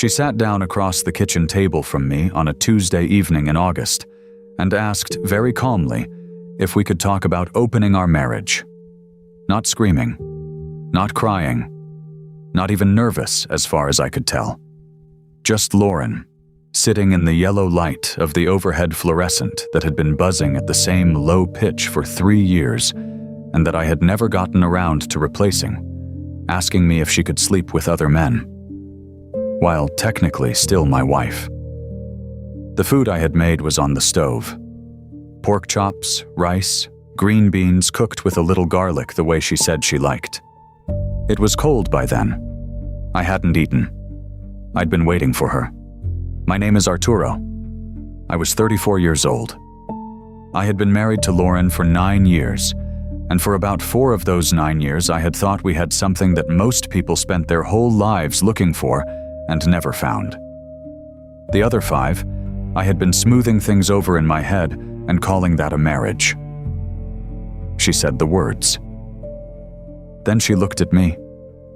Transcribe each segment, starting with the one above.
She sat down across the kitchen table from me on a Tuesday evening in August and asked very calmly if we could talk about opening our marriage. Not screaming, not crying, not even nervous as far as I could tell. Just Lauren, sitting in the yellow light of the overhead fluorescent that had been buzzing at the same low pitch for 3 years and that I had never gotten around to replacing, asking me if she could sleep with other men, while technically still my wife. The food I had made was on the stove. Pork chops, rice, green beans cooked with a little garlic the way she said she liked. It was cold by then. I hadn't eaten. I'd been waiting for her. My name is Arturo. I was 34 years old. I had been married to Lauren for 9 years, and for about 4 of those 9 years I had thought we had something that most people spent their whole lives looking for and never found. The other 5, I had been smoothing things over in my head and calling that a marriage. She said the words. Then she looked at me,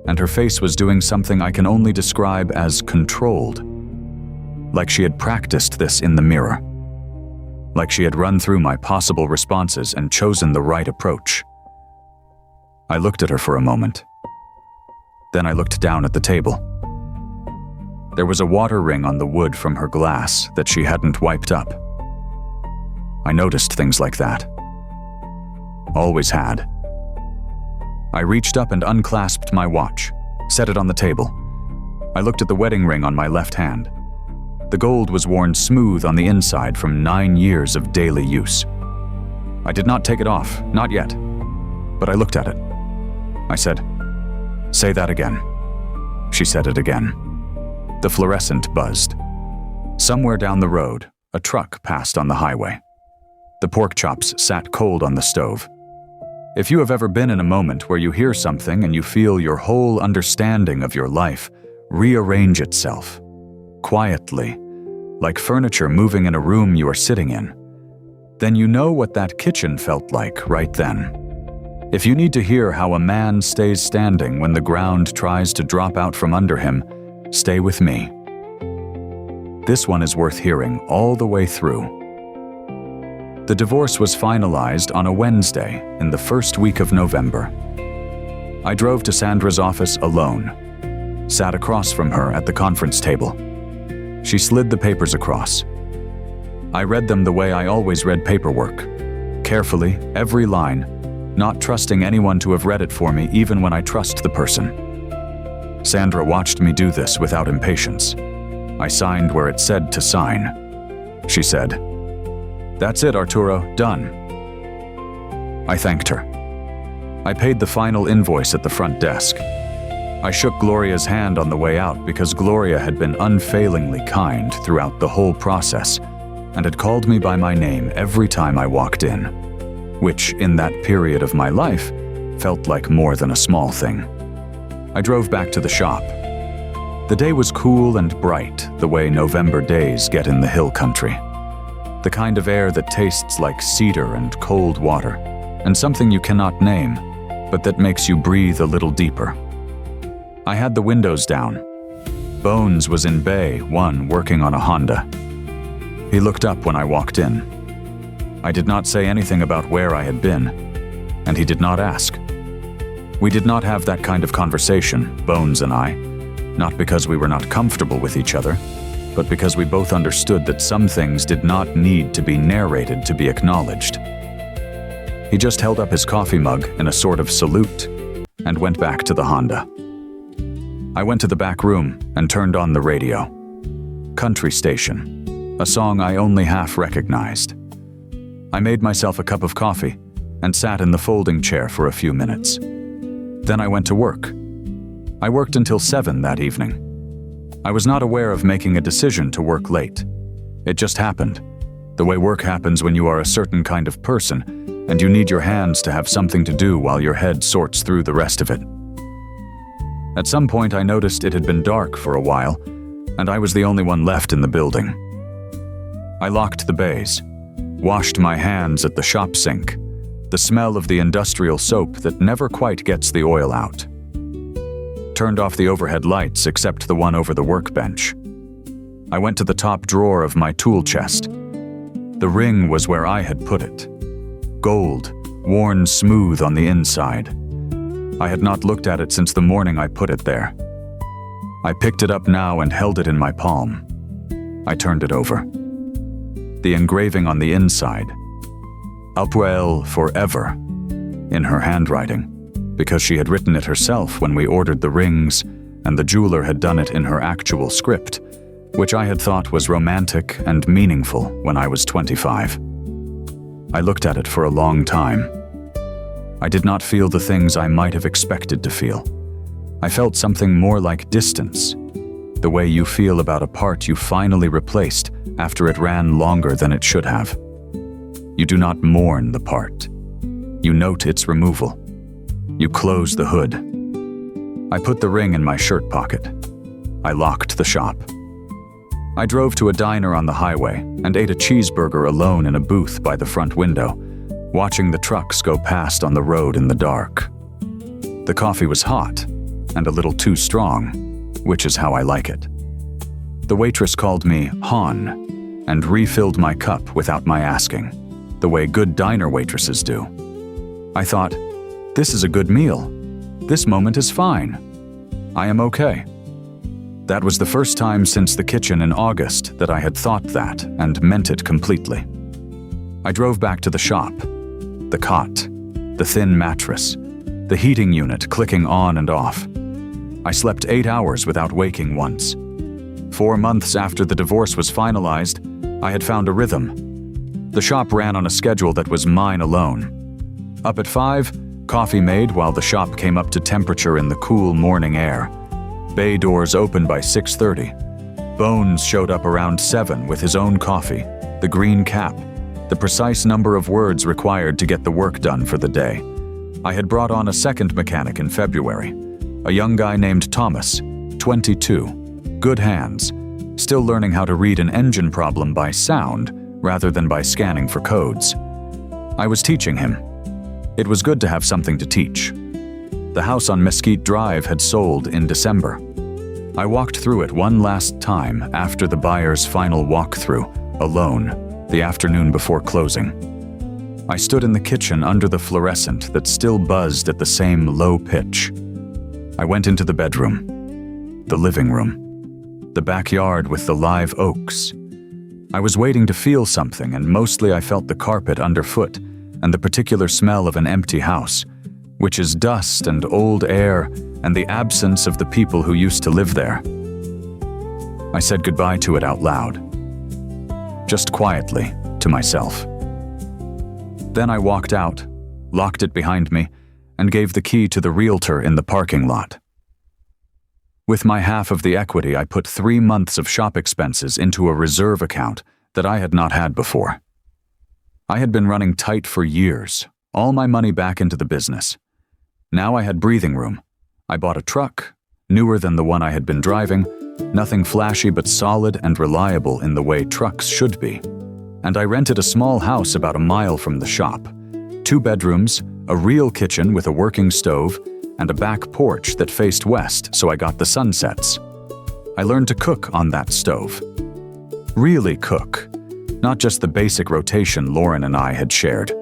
and her face was doing something I can only describe as controlled. Like she had practiced this in the mirror. Like she had run through my possible responses and chosen the right approach. I looked at her for a moment. Then I looked down at the table. There was a water ring on the wood from her glass that she hadn't wiped up. I noticed things like that. Always had. I reached up and unclasped my watch, set it on the table. I looked at the wedding ring on my left hand. The gold was worn smooth on the inside from 9 years of daily use. I did not take it off, not yet, but I looked at it. I said, "Say that again." She said it again. The fluorescent buzzed. Somewhere down the road, a truck passed on the highway. The pork chops sat cold on the stove. If you have ever been in a moment where you hear something and you feel your whole understanding of your life rearrange itself, quietly, like furniture moving in a room you are sitting in, then you know what that kitchen felt like right then. If you need to hear how a man stays standing when the ground tries to drop out from under him, stay with me. This one is worth hearing all the way through. The divorce was finalized on a Wednesday in the first week of November. I drove to Sandra's office alone, sat across from her at the conference table. She slid the papers across. I read them the way I always read paperwork, carefully, every line, not trusting anyone to have read it for me even when I trust the person. Sandra watched me do this without impatience. I signed where it said to sign. She said, "That's it, Arturo, done." I thanked her. I paid the final invoice at the front desk. I shook Gloria's hand on the way out because Gloria had been unfailingly kind throughout the whole process and had called me by my name every time I walked in, which, in that period of my life, felt like more than a small thing. I drove back to the shop. The day was cool and bright, the way November days get in the hill country. The kind of air that tastes like cedar and cold water, and something you cannot name, but that makes you breathe a little deeper. I had the windows down. Bones was in Bay 1 working on a Honda. He looked up when I walked in. I did not say anything about where I had been, and he did not ask. We did not have that kind of conversation, Bones and I, not because we were not comfortable with each other, but because we both understood that some things did not need to be narrated to be acknowledged. He just held up his coffee mug in a sort of salute and went back to the Honda. I went to the back room and turned on the radio. Country station, a song I only half recognized. I made myself a cup of coffee and sat in the folding chair for a few minutes. Then I went to work. I worked until 7 that evening. I was not aware of making a decision to work late. It just happened, the way work happens when you are a certain kind of person and you need your hands to have something to do while your head sorts through the rest of it. At some point I noticed it had been dark for a while, and I was the only one left in the building. I locked the bays, washed my hands at the shop sink, the smell of the industrial soap that never quite gets the oil out. turned off the overhead lights except the one over the workbench. I went to the top drawer of my tool chest. The ring was where I had put it. Gold, worn smooth on the inside. I had not looked at it since the morning I put it there. I picked it up now and held it in my palm. I turned it over. The engraving on the inside, Apuel forever, in her handwriting, because she had written it herself when we ordered the rings, and the jeweler had done it in her actual script, which I had thought was romantic and meaningful when I was 25. I looked at it for a long time. I did not feel the things I might have expected to feel. I felt something more like distance, the way you feel about a part you finally replaced after it ran longer than it should have. You do not mourn the part. You note its removal. You close the hood. I put the ring in my shirt pocket. I locked the shop. I drove to a diner on the highway and ate a cheeseburger alone in a booth by the front window, watching the trucks go past on the road in the dark. The coffee was hot and a little too strong, which is how I like it. The waitress called me Han and refilled my cup without my asking, the way good diner waitresses do. I thought, this is a good meal. This moment is fine. I am okay. That was the first time since the kitchen in August that I had thought that and meant it completely. I drove back to the shop. The cot, the thin mattress, the heating unit clicking on and off. I slept 8 hours without waking once. 4 months after the divorce was finalized, I had found a rhythm. The shop ran on a schedule that was mine alone. Up at 5, coffee made while the shop came up to temperature in the cool morning air. Bay doors opened by 6:30. Bones showed up around 7 with his own coffee, the green cap, the precise number of words required to get the work done for the day. I had brought on a second mechanic in February, a young guy named Thomas, 22, good hands, still learning how to read an engine problem by sound rather than by scanning for codes. I was teaching him. It was good to have something to teach. The house on Mesquite Drive had sold in December. I walked through it one last time after the buyer's final walkthrough, alone, the afternoon before closing. I stood in the kitchen under the fluorescent that still buzzed at the same low pitch. I went into the bedroom, the living room, the backyard with the live oaks. I was waiting to feel something, and mostly I felt the carpet underfoot and the particular smell of an empty house, which is dust and old air and the absence of the people who used to live there. I said goodbye to it out loud, just quietly, to myself. Then I walked out, locked it behind me, and gave the key to the realtor in the parking lot. With my half of the equity, I put 3 months of shop expenses into a reserve account that I had not had before. I had been running tight for years, all my money back into the business. Now I had breathing room. I bought a truck, newer than the one I had been driving, nothing flashy but solid and reliable in the way trucks should be. And I rented a small house about a mile from the shop. 2 bedrooms, a real kitchen with a working stove, and a back porch that faced west so I got the sunsets. I learned to cook on that stove. Really cook, not just the basic rotation Lauren and I had shared.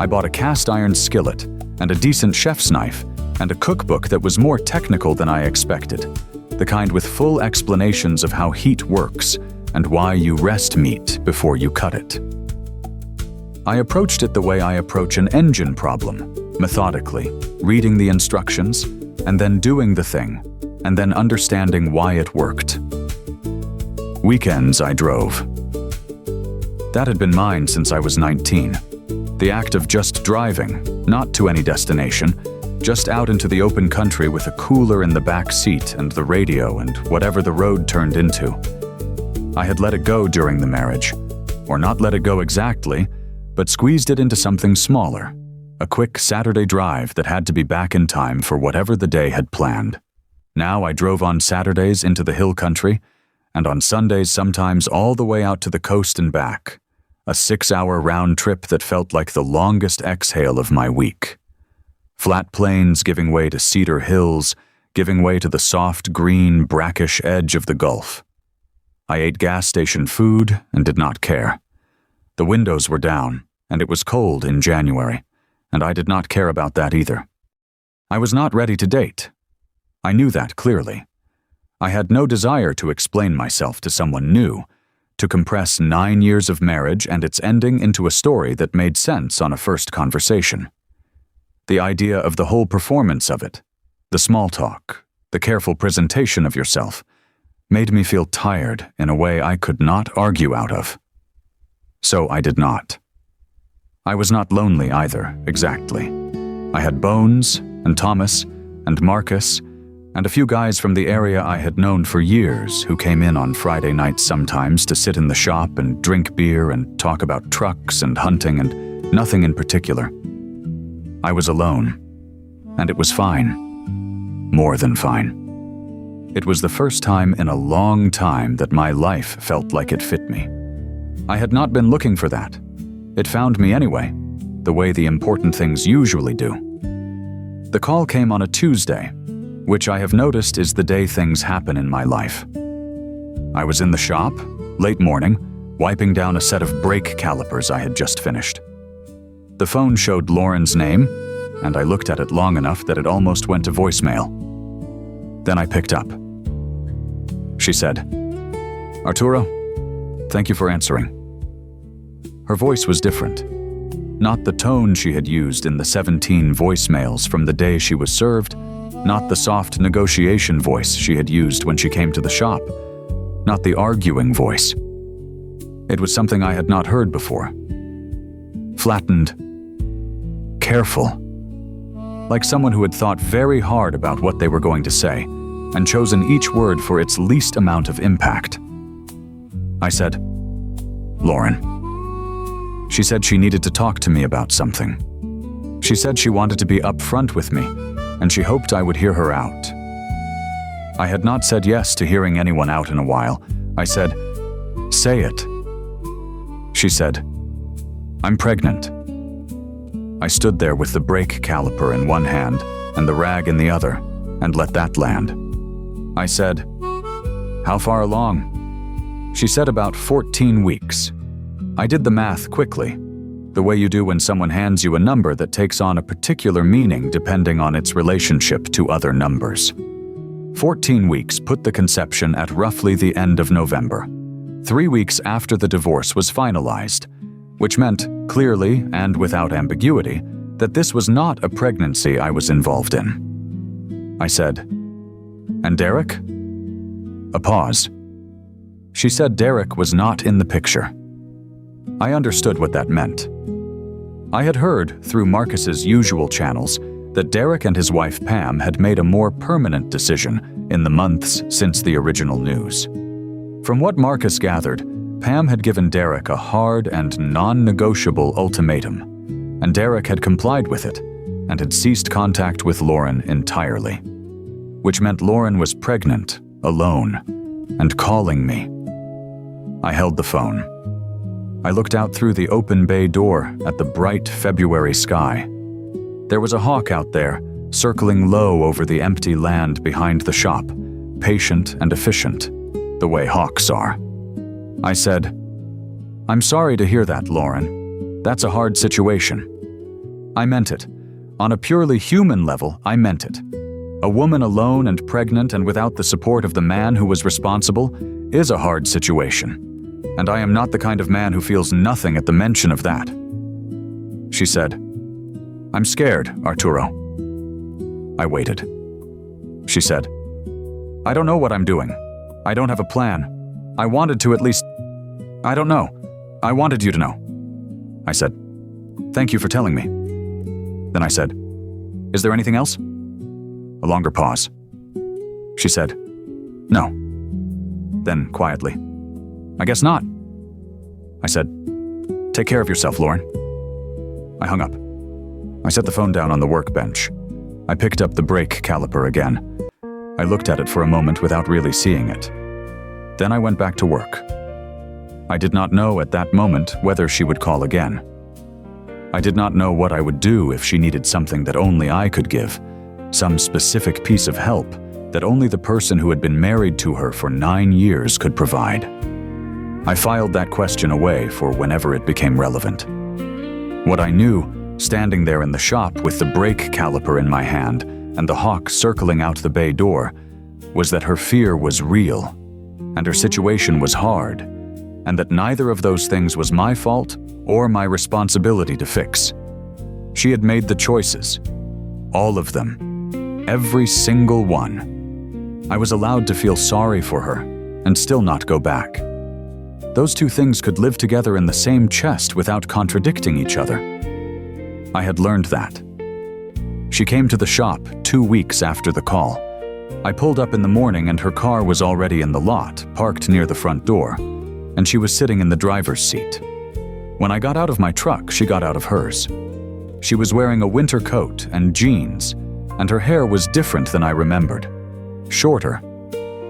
I bought a cast iron skillet and a decent chef's knife and a cookbook that was more technical than I expected, the kind with full explanations of how heat works and why you rest meat before you cut it. I approached it the way I approach an engine problem, methodically, reading the instructions, and then doing the thing, and then understanding why it worked. Weekends I drove. That had been mine since I was 19. The act of just driving, not to any destination, just out into the open country with a cooler in the back seat and the radio and whatever the road turned into. I had let it go during the marriage, or not let it go exactly, but squeezed it into something smaller, a quick Saturday drive that had to be back in time for whatever the day had planned. Now I drove on Saturdays into the hill country, and on Sundays sometimes all the way out to the coast and back, a 6-hour round trip that felt like the longest exhale of my week. Flat plains giving way to cedar hills, giving way to the soft, green, brackish edge of the Gulf. I ate gas station food and did not care. The windows were down, and it was cold in January, and I did not care about that either. I was not ready to date. I knew that clearly. I had no desire to explain myself to someone new, to compress 9 years of marriage and its ending into a story that made sense on a first conversation. The idea of the whole performance of it, the small talk, the careful presentation of yourself, made me feel tired in a way I could not argue out of. So I did not. I was not lonely either, exactly. I had Bones, and Thomas, and Marcus, and a few guys from the area I had known for years who came in on Friday nights sometimes to sit in the shop and drink beer and talk about trucks and hunting and nothing in particular. I was alone, and it was fine. More than fine. It was the first time in a long time that my life felt like it fit me. I had not been looking for that. It found me anyway, the way the important things usually do. The call came on a Tuesday, which I have noticed is the day things happen in my life. I was in the shop, late morning, wiping down a set of brake calipers I had just finished. The phone showed Lauren's name, and I looked at it long enough that it almost went to voicemail. Then I picked up. She said, "Arturo, thank you for answering." Her voice was different. Not the tone she had used in the 17 voicemails from the day she was served, not the soft negotiation voice she had used when she came to the shop, not the arguing voice. It was something I had not heard before. Flattened, careful, like someone who had thought very hard about what they were going to say and chosen each word for its least amount of impact. I said, "Lauren." She said she needed to talk to me about something. She said she wanted to be upfront with me, and she hoped I would hear her out. I had not said yes to hearing anyone out in a while. I said, "Say it." She said, "I'm pregnant." I stood there with the brake caliper in one hand and the rag in the other, and let that land. I said, "How far along?" She said about 14 weeks. I did the math quickly, the way you do when someone hands you a number that takes on a particular meaning depending on its relationship to other numbers. 14 weeks put the conception at roughly the end of November, 3 weeks after the divorce was finalized, which meant, clearly and without ambiguity, that this was not a pregnancy I was involved in. I said, "And Derek?" A pause. She said Derek was not in the picture. I understood what that meant. I had heard, through Marcus's usual channels, that Derek and his wife Pam had made a more permanent decision in the months since the original news. From what Marcus gathered, Pam had given Derek a hard and non-negotiable ultimatum, and Derek had complied with it and had ceased contact with Lauren entirely, which meant Lauren was pregnant, alone, and calling me. I held the phone. I looked out through the open bay door at the bright February sky. There was a hawk out there, circling low over the empty land behind the shop, patient and efficient, the way hawks are. I said, "I'm sorry to hear that, Lauren. That's a hard situation." I meant it. On a purely human level, I meant it. A woman alone and pregnant and without the support of the man who was responsible is a hard situation. And I am not the kind of man who feels nothing at the mention of that. She said, "I'm scared, Arturo." I waited. She said, "I don't know what I'm doing. I don't have a plan. I wanted to at least... I don't know. I wanted you to know." I said, "Thank you for telling me." Then I said, "Is there anything else?" A longer pause. She said, "No." Then quietly, "I guess not." I said, "Take care of yourself, Lauren." I hung up. I set the phone down on the workbench. I picked up the brake caliper again. I looked at it for a moment without really seeing it. Then I went back to work. I did not know at that moment whether she would call again. I did not know what I would do if she needed something that only I could give, some specific piece of help that only the person who had been married to her for 9 years could provide. I filed that question away for whenever it became relevant. What I knew, standing there in the shop with the brake caliper in my hand and the hawk circling out the bay door, was that her fear was real, and her situation was hard, and that neither of those things was my fault or my responsibility to fix. She had made the choices, all of them, every single one. I was allowed to feel sorry for her and still not go back. Those two things could live together in the same chest without contradicting each other. I had learned that. She came to the shop 2 weeks after the call. I pulled up in the morning and her car was already in the lot, parked near the front door, and she was sitting in the driver's seat. When I got out of my truck, she got out of hers. She was wearing a winter coat and jeans, and her hair was different than I remembered, shorter,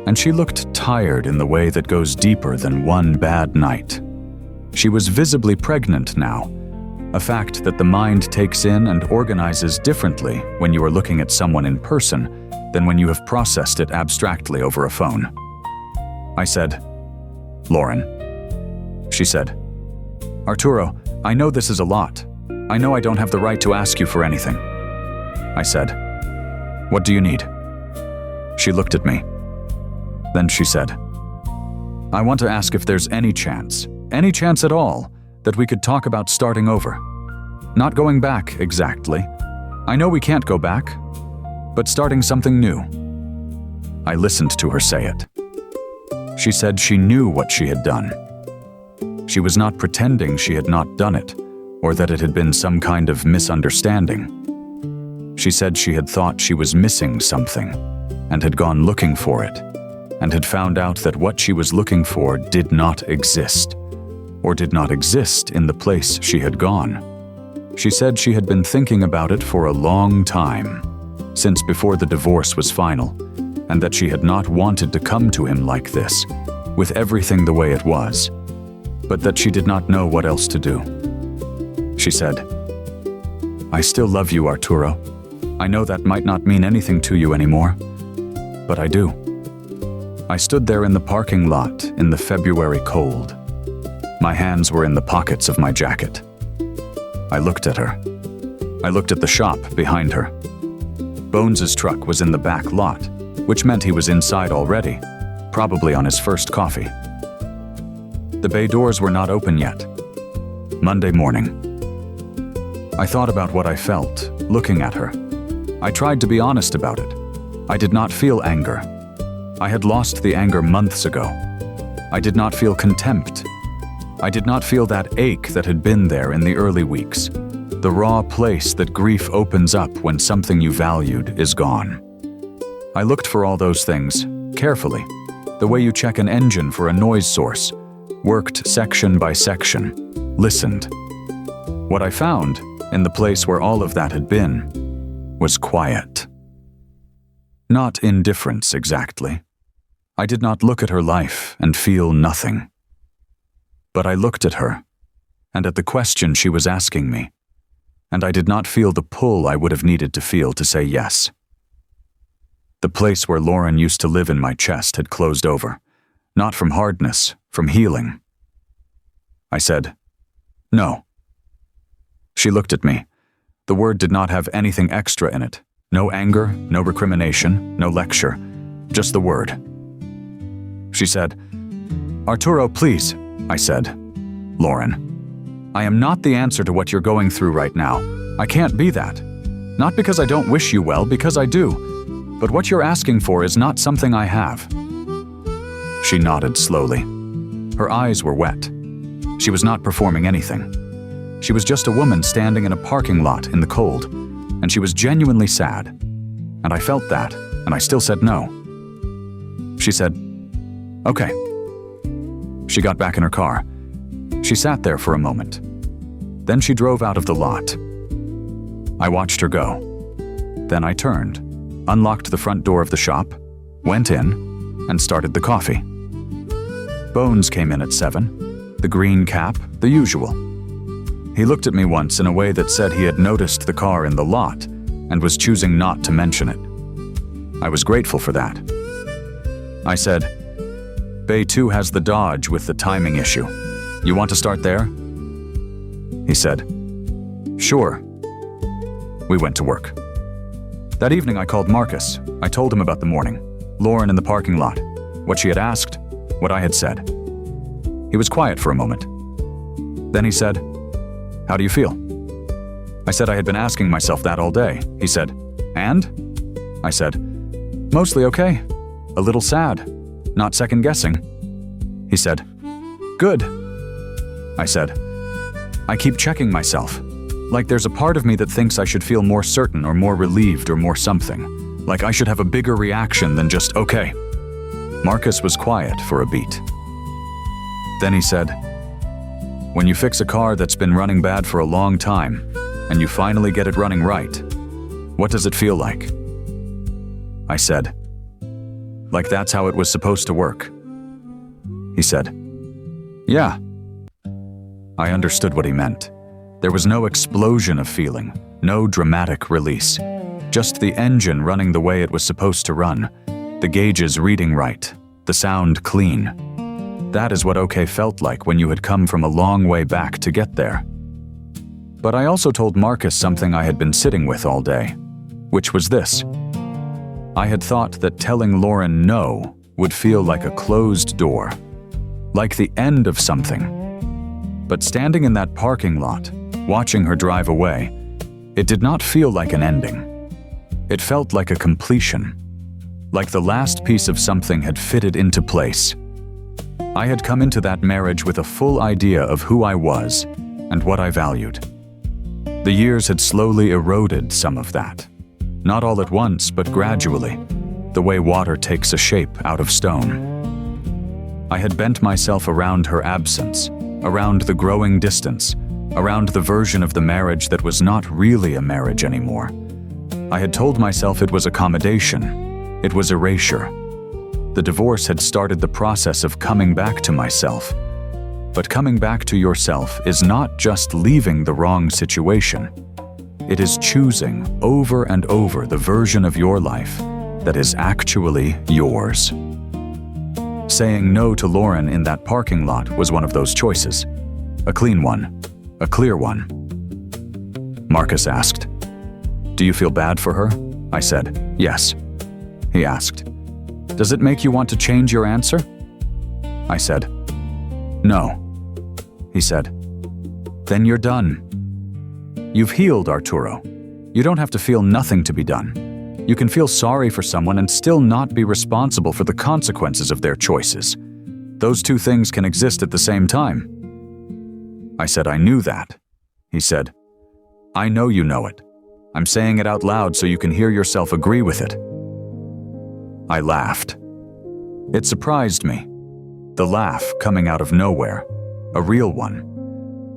and she looked tired in the way that goes deeper than one bad night. She was visibly pregnant now, a fact that the mind takes in and organizes differently when you are looking at someone in person than when you have processed it abstractly over a phone. I said, "Lauren." She said, "Arturo, I know this is a lot. I know I don't have the right to ask you for anything." I said, "What do you need?" She looked at me. Then she said, "I want to ask if there's any chance at all, that we could talk about starting over. Not going back exactly. I know we can't go back, but starting something new." I listened to her say it. She said she knew what she had done. She was not pretending she had not done it, or that it had been some kind of misunderstanding. She said she had thought she was missing something, and had gone looking for it, and had found out that what she was looking for did not exist, or did not exist in the place she had gone. She said she had been thinking about it for a long time, since before the divorce was final, and that she had not wanted to come to him like this, with everything the way it was, but that she did not know what else to do. She said, "I still love you, Arturo. I know that might not mean anything to you anymore, but I do." I stood there in the parking lot in the February cold. My hands were in the pockets of my jacket. I looked at her. I looked at the shop behind her. Bones's truck was in the back lot, which meant he was inside already, probably on his first coffee. The bay doors were not open yet. Monday morning. I thought about what I felt, looking at her. I tried to be honest about it. I did not feel anger. I had lost the anger months ago. I did not feel contempt. I did not feel that ache that had been there in the early weeks, the raw place that grief opens up when something you valued is gone. I looked for all those things, carefully, the way you check an engine for a noise source, worked section by section, listened. What I found, in the place where all of that had been, was quiet. Not indifference exactly. I did not look at her life and feel nothing. But I looked at her, and at the question she was asking me, and I did not feel the pull I would have needed to feel to say yes. The place where Lauren used to live in my chest had closed over, not from hardness, from healing. I said, "No." She looked at me. The word did not have anything extra in it. No anger, no recrimination, no lecture, just the word. She said, "Arturo, please," I said. "Lauren, I am not the answer to what you're going through right now. I can't be that. Not because I don't wish you well, because I do. But what you're asking for is not something I have." She nodded slowly. Her eyes were wet. She was not performing anything. She was just a woman standing in a parking lot in the cold, and she was genuinely sad. And I felt that, and I still said no. She said, "Okay." She got back in her car. She sat there for a moment. Then she drove out of the lot. I watched her go. Then I turned, unlocked the front door of the shop, went in, and started the coffee. Bones came in at 7, the green cap, the usual. He looked at me once in a way that said he had noticed the car in the lot and was choosing not to mention it. I was grateful for that. I said, "Bay 2 has the Dodge with the timing issue. You want to start there?" He said, "Sure." We went to work. That evening I called Marcus. I told him about the morning, Lauren in the parking lot, what she had asked, what I had said. He was quiet for a moment. Then he said, "How do you feel?" I said I had been asking myself that all day. He said, "And?" I said, "Mostly okay. A little sad. Not second-guessing." He said, "Good." I said, "I keep checking myself. Like there's a part of me that thinks I should feel more certain or more relieved or more something. Like I should have a bigger reaction than just, okay." Marcus was quiet for a beat. Then he said, "When you fix a car that's been running bad for a long time, and you finally get it running right, what does it feel like?" I said, "Like that's how it was supposed to work." He said, "Yeah." I understood what he meant. There was no explosion of feeling, no dramatic release, just the engine running the way it was supposed to run, the gauges reading right, the sound clean. That is what okay felt like when you had come from a long way back to get there. But I also told Marcus something I had been sitting with all day, which was this. I had thought that telling Lauren no would feel like a closed door, like the end of something. But standing in that parking lot, watching her drive away, it did not feel like an ending. It felt like a completion, like the last piece of something had fitted into place. I had come into that marriage with a full idea of who I was and what I valued. The years had slowly eroded some of that. Not all at once, but gradually, the way water takes a shape out of stone. I had bent myself around her absence, around the growing distance, around the version of the marriage that was not really a marriage anymore. I had told myself it was accommodation, it was erasure. The divorce had started the process of coming back to myself. But coming back to yourself is not just leaving the wrong situation. It is choosing over and over the version of your life that is actually yours. Saying no to Lauren in that parking lot was one of those choices. A clean one. A clear one. Marcus asked, "Do you feel bad for her?" I said, "Yes." He asked, "Does it make you want to change your answer?" I said, "No." He said, "Then you're done. You've healed, Arturo. You don't have to feel nothing to be done. You can feel sorry for someone and still not be responsible for the consequences of their choices. Those two things can exist at the same time." I said I knew that. He said, "I know you know it. I'm saying it out loud so you can hear yourself agree with it." I laughed. It surprised me. The laugh coming out of nowhere. A real one.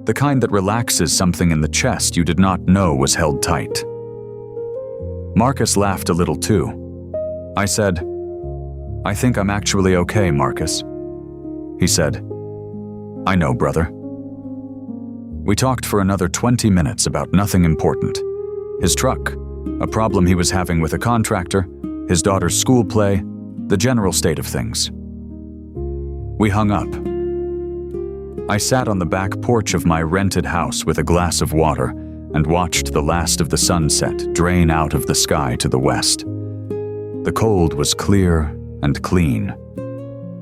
The kind that relaxes something in the chest you did not know was held tight. Marcus laughed a little too. I said, "I think I'm actually okay, Marcus." He said, "I know, brother." We talked for another 20 minutes about nothing important. His truck, a problem he was having with a contractor, his daughter's school play, the general state of things. We hung up. I sat on the back porch of my rented house with a glass of water and watched the last of the sunset drain out of the sky to the west. The cold was clear and clean.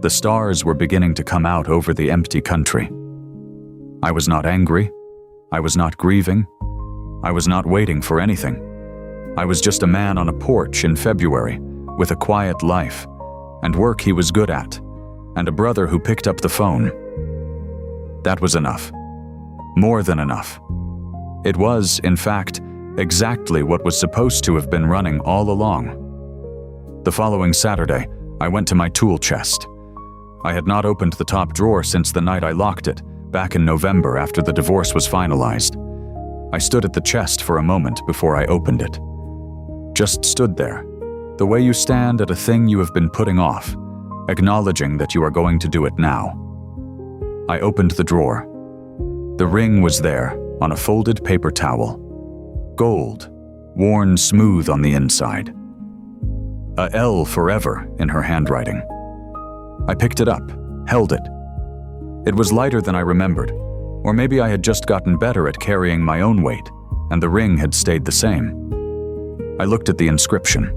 The stars were beginning to come out over the empty country. I was not angry. I was not grieving. I was not waiting for anything. I was just a man on a porch in February with a quiet life and work he was good at, and a brother who picked up the phone. That was enough. More than enough. It was, in fact, exactly what was supposed to have been running all along. The following Saturday, I went to my tool chest. I had not opened the top drawer since the night I locked it, back in November after the divorce was finalized. I stood at the chest for a moment before I opened it. Just stood there, the way you stand at a thing you have been putting off, acknowledging that you are going to do it now. I opened the drawer. The ring was there, on a folded paper towel. Gold, worn smooth on the inside. A L forever in her handwriting. I picked it up, held it. It was lighter than I remembered, or maybe I had just gotten better at carrying my own weight, and the ring had stayed the same. I looked at the inscription.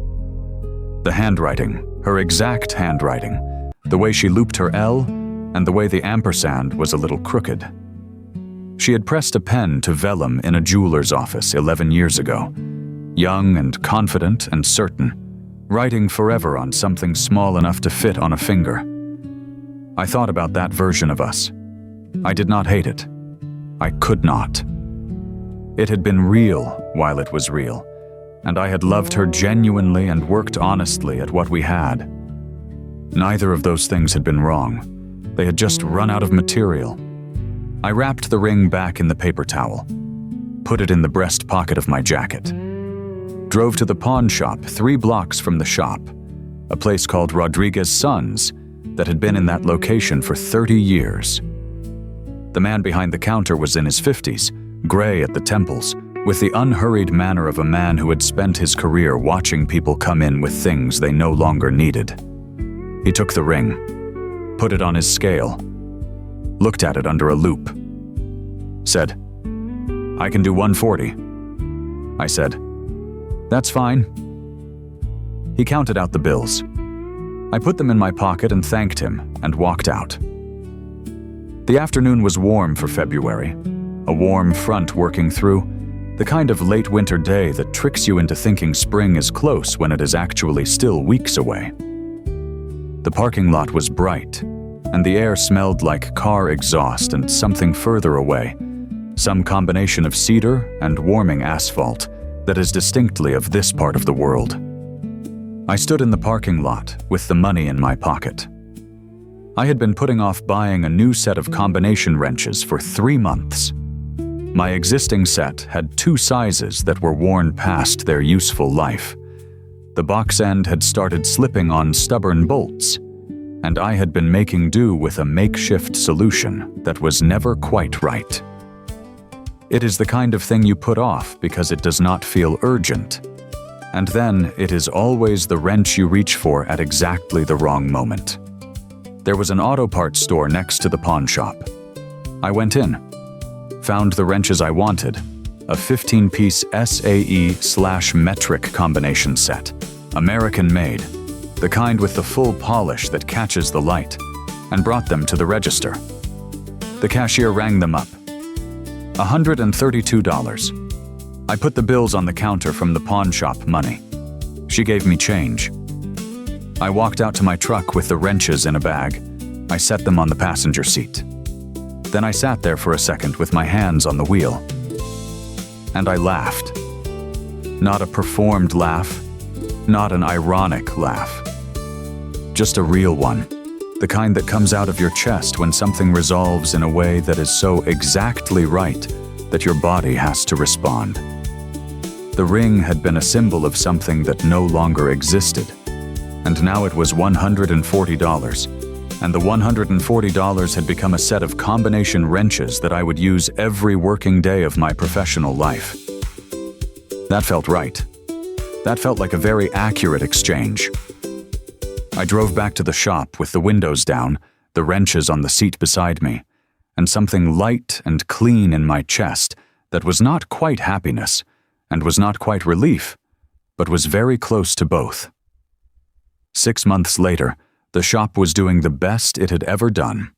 The handwriting, her exact handwriting, the way she looped her L, and the way the ampersand was a little crooked. She had pressed a pen to vellum in a jeweler's office 11 years ago, young and confident and certain, writing forever on something small enough to fit on a finger. I thought about that version of us. I did not hate it. I could not. It had been real while it was real, and I had loved her genuinely and worked honestly at what we had. Neither of those things had been wrong. They had just run out of material. I wrapped the ring back in the paper towel, put it in the breast pocket of my jacket, drove to the pawn shop 3 blocks from the shop, a place called Rodriguez Sons that had been in that location for 30 years. The man behind the counter was in his 50s, gray at the temples, with the unhurried manner of a man who had spent his career watching people come in with things they no longer needed. He took the ring, put it on his scale, looked at it under a loupe, said, "I can do 140. I said, "That's fine." He counted out the bills. I put them in my pocket and thanked him and walked out. The afternoon was warm for February, a warm front working through, the kind of late winter day that tricks you into thinking spring is close when it is actually still weeks away. The parking lot was bright, and the air smelled like car exhaust and something further away, some combination of cedar and warming asphalt that is distinctly of this part of the world. I stood in the parking lot with the money in my pocket. I had been putting off buying a new set of combination wrenches for 3 months. My existing set had 2 sizes that were worn past their useful life. The box end had started slipping on stubborn bolts, and I had been making do with a makeshift solution that was never quite right. It is the kind of thing you put off because it does not feel urgent, and then it is always the wrench you reach for at exactly the wrong moment. There was an auto parts store next to the pawn shop. I went in, found the wrenches I wanted, a 15-piece SAE/metric combination set, American-made, the kind with the full polish that catches the light, and brought them to the register. The cashier rang them up. $132. I put the bills on the counter from the pawn shop money. She gave me change. I walked out to my truck with the wrenches in a bag. I set them on the passenger seat. Then I sat there for a second with my hands on the wheel. And I laughed. Not a performed laugh, not an ironic laugh. Just a real one, the kind that comes out of your chest when something resolves in a way that is so exactly right that your body has to respond. The ring had been a symbol of something that no longer existed, and now it was $140, and the $140 had become a set of combination wrenches that I would use every working day of my professional life. That felt right. That felt like a very accurate exchange. I drove back to the shop with the windows down, the wrenches on the seat beside me, and something light and clean in my chest that was not quite happiness and was not quite relief, but was very close to both. 6 months later, the shop was doing the best it had ever done.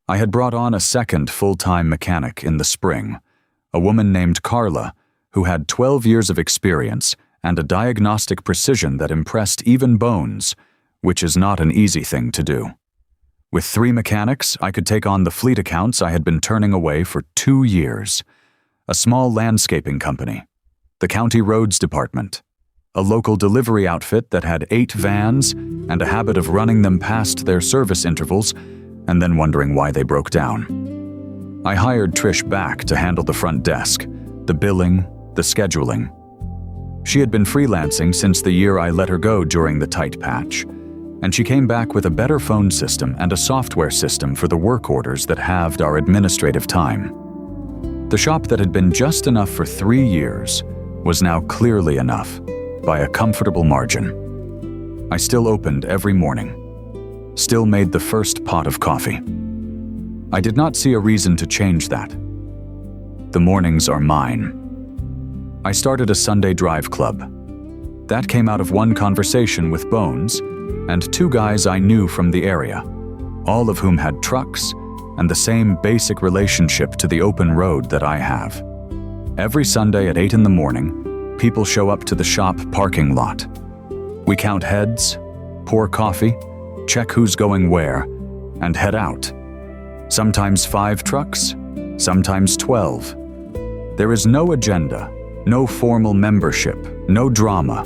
I had brought on a second full-time mechanic in the spring, a woman named Carla, who had 12 years of experience and a diagnostic precision that impressed even Bones, which is not an easy thing to do. With 3 mechanics, I could take on the fleet accounts I had been turning away for 2 years. A small landscaping company, the county roads department, a local delivery outfit that had 8 vans and a habit of running them past their service intervals and then wondering why they broke down. I hired Trish back to handle the front desk, the billing, the scheduling. She had been freelancing since the year I let her go during the tight patch, and she came back with a better phone system and a software system for the work orders that halved our administrative time. The shop that had been just enough for 3 years was now clearly enough, by a comfortable margin. I still opened every morning, still made the first pot of coffee. I did not see a reason to change that. The mornings are mine. I started a Sunday drive club. That came out of one conversation with Bones and two guys I knew from the area, all of whom had trucks and the same basic relationship to the open road that I have. Every Sunday at 8 in the morning, people show up to the shop parking lot. We count heads, pour coffee, check who's going where, and head out. Sometimes 5 trucks, sometimes 12. There is no agenda, no formal membership, no drama.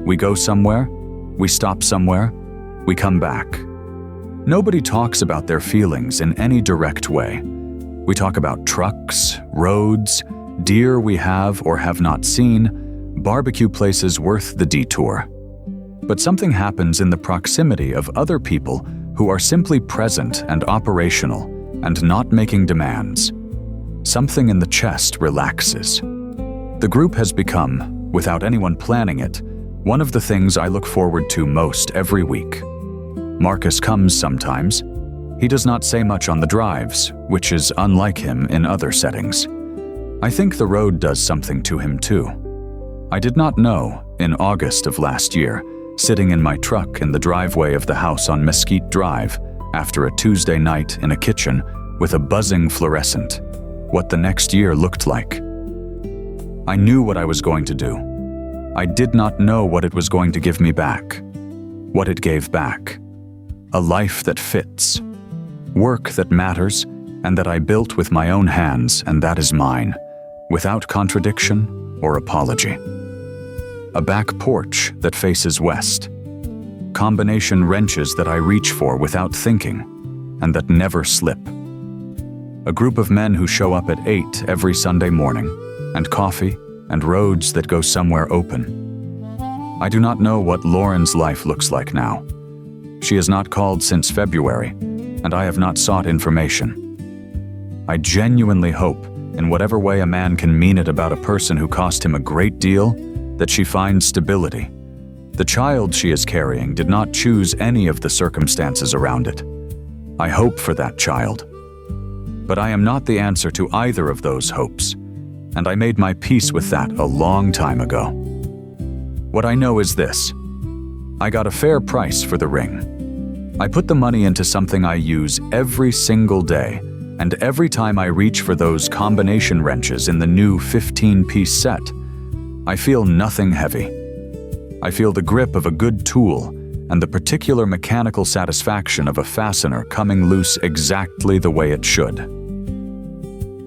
We go somewhere, we stop somewhere, we come back. Nobody talks about their feelings in any direct way. We talk about trucks, roads, deer we have or have not seen, barbecue places worth the detour. But something happens in the proximity of other people who are simply present and operational and not making demands. Something in the chest relaxes. The group has become, without anyone planning it, one of the things I look forward to most every week. Marcus comes sometimes. He does not say much on the drives, which is unlike him in other settings. I think the road does something to him too. I did not know, in August of last year, sitting in my truck in the driveway of the house on Mesquite Drive, after a Tuesday night in a kitchen with a buzzing fluorescent, what the next year looked like. I knew what I was going to do. I did not know what it was going to give me back. What it gave back. A life that fits. Work that matters and that I built with my own hands, and that is mine, without contradiction or apology. A back porch that faces west. Combination wrenches that I reach for without thinking, and that never slip. A group of men who show up at 8 every Sunday morning, and coffee, and roads that go somewhere open. I do not know what Lauren's life looks like now. She has not called since February, and I have not sought information. I genuinely hope, in whatever way a man can mean it about a person who cost him a great deal, that she finds stability. The child she is carrying did not choose any of the circumstances around it. I hope for that child. But I am not the answer to either of those hopes, and I made my peace with that a long time ago. What I know is this. I got a fair price for the ring. I put the money into something I use every single day, and every time I reach for those combination wrenches in the new 15-piece set, I feel nothing heavy. I feel the grip of a good tool and the particular mechanical satisfaction of a fastener coming loose exactly the way it should.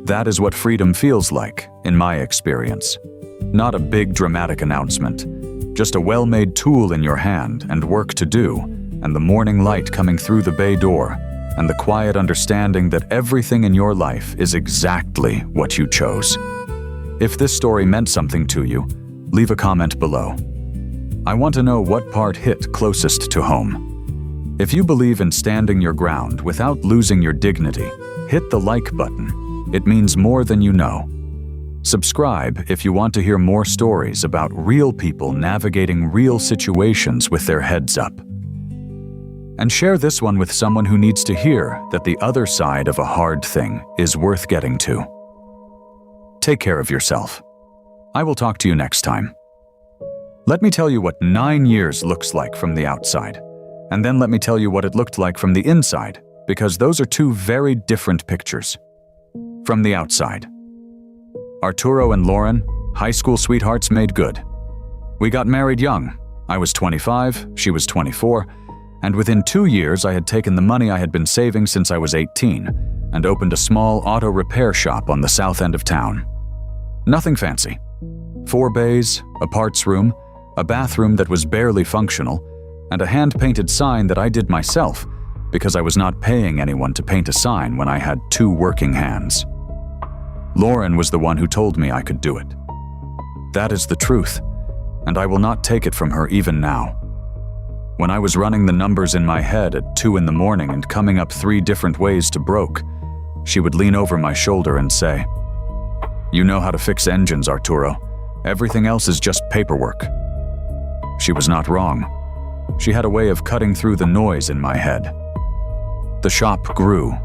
That is what freedom feels like, in my experience. Not a big dramatic announcement, just a well-made tool in your hand and work to do, and the morning light coming through the bay door, and the quiet understanding that everything in your life is exactly what you chose. If this story meant something to you, leave a comment below. I want to know what part hit closest to home. If you believe in standing your ground without losing your dignity, hit the like button. It means more than you know. Subscribe if you want to hear more stories about real people navigating real situations with their heads up. And share this one with someone who needs to hear that the other side of a hard thing is worth getting to. Take care of yourself. I will talk to you next time. Let me tell you what 9 years looks like from the outside, and then let me tell you what it looked like from the inside, because those are two very different pictures. From the outside. Arturo and Lauren, high school sweethearts made good. We got married young. I was 25, she was 24, and within 2 years I had taken the money I had been saving since I was 18 and opened a small auto repair shop on the south end of town. Nothing fancy. 4 bays, a parts room, a bathroom that was barely functional, and a hand-painted sign that I did myself because I was not paying anyone to paint a sign when I had 2 working hands. Lauren was the one who told me I could do it. That is the truth, and I will not take it from her even now. When I was running the numbers in my head at 2 in the morning and coming up 3 different ways to broke, she would lean over my shoulder and say, "You know how to fix engines, Arturo. Everything else is just paperwork." She was not wrong. She had a way of cutting through the noise in my head. The shop grew,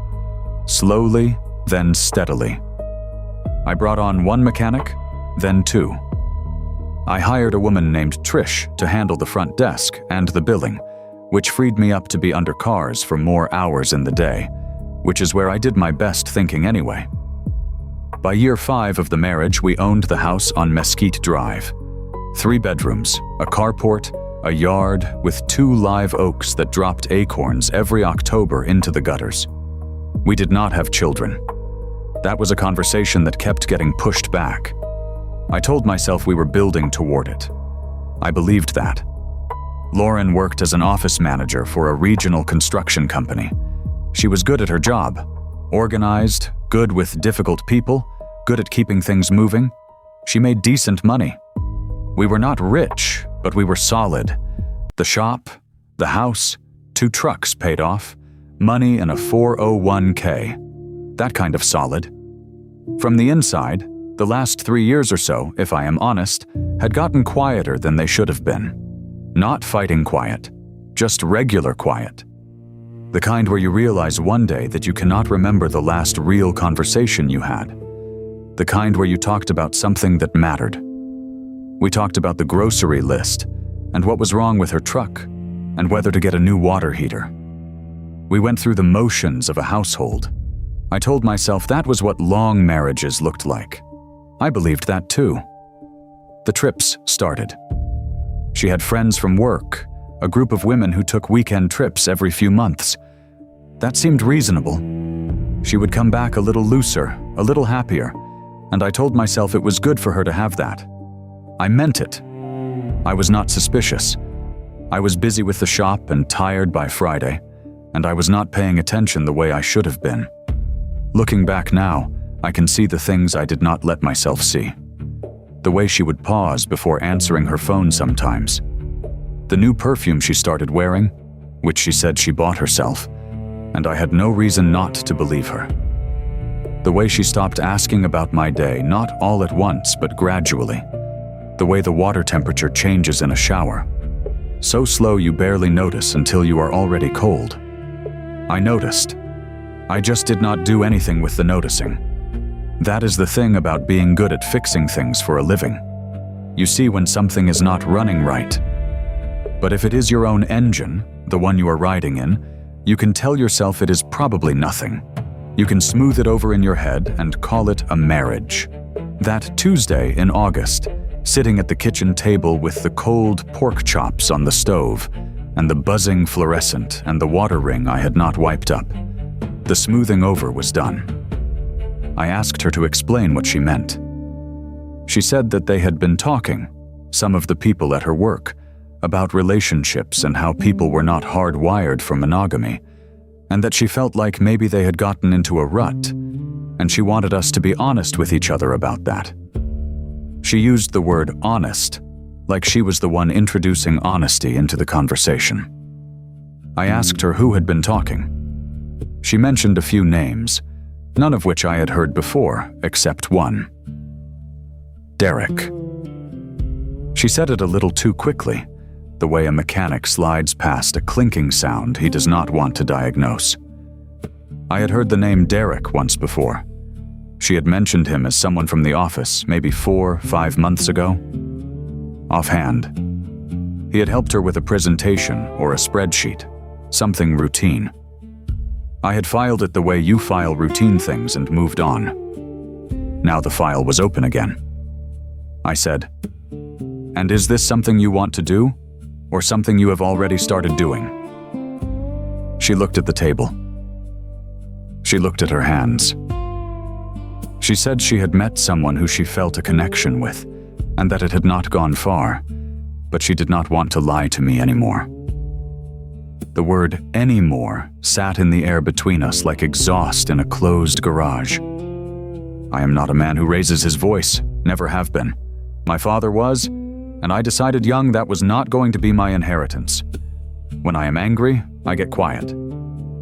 slowly, then steadily. I brought on one mechanic, then two. I hired a woman named Trish to handle the front desk and the billing, which freed me up to be under cars for more hours in the day, which is where I did my best thinking anyway. By year 5 of the marriage, we owned the house on Mesquite Drive. 3 bedrooms, a carport, a yard with 2 live oaks that dropped acorns every October into the gutters. We did not have children. That was a conversation that kept getting pushed back. I told myself we were building toward it. I believed that. Lauren worked as an office manager for a regional construction company. She was good at her job, organized, good with difficult people, good at keeping things moving. She made decent money. We were not rich, but we were solid. The shop, the house, 2 trucks paid off, money in a 401k. That kind of solid. From the inside, the last 3 years or so, if I am honest, had gotten quieter than they should have been. Not fighting quiet, just regular quiet. The kind where you realize one day that you cannot remember the last real conversation you had. The kind where you talked about something that mattered. We talked about the grocery list, and what was wrong with her truck, and whether to get a new water heater. We went through the motions of a household. I told myself that was what long marriages looked like. I believed that too. The trips started. She had friends from work, a group of women who took weekend trips every few months. That seemed reasonable. She would come back a little looser, a little happier, and I told myself it was good for her to have that. I meant it. I was not suspicious. I was busy with the shop and tired by Friday, and I was not paying attention the way I should have been. Looking back now, I can see the things I did not let myself see. The way she would pause before answering her phone sometimes. The new perfume she started wearing, which she said she bought herself, and I had no reason not to believe her. The way she stopped asking about my day, not all at once, but gradually. The way the water temperature changes in a shower. So slow you barely notice until you are already cold. I noticed. I just did not do anything with the noticing. That is the thing about being good at fixing things for a living. You see when something is not running right. But if it is your own engine, the one you are riding in, you can tell yourself it is probably nothing. You can smooth it over in your head and call it a marriage. That Tuesday in August, sitting at the kitchen table with the cold pork chops on the stove, and the buzzing fluorescent and the water ring I had not wiped up. The smoothing over was done. I asked her to explain what she meant. She said that they had been talking, some of the people at her work, about relationships and how people were not hardwired for monogamy, and that she felt like maybe they had gotten into a rut, and she wanted us to be honest with each other about that. She used the word honest, like she was the one introducing honesty into the conversation. I asked her who had been talking. She mentioned a few names, none of which I had heard before, except one. Derek. She said it a little too quickly, the way a mechanic slides past a clinking sound he does not want to diagnose. I had heard the name Derek once before. She had mentioned him as someone from the office maybe 4 or 5 months ago. Offhand. He had helped her with a presentation or a spreadsheet, something routine. I had filed it the way you file routine things and moved on. Now the file was open again. I said, "And is this something you want to do, or something you have already started doing?" She looked at the table. She looked at her hands. She said she had met someone who she felt a connection with, and that it had not gone far, but she did not want to lie to me anymore. The word "anymore" sat in the air between us like exhaust in a closed garage. I am not a man who raises his voice, never have been. My father was, and I decided young that was not going to be my inheritance. When I am angry, I get quiet.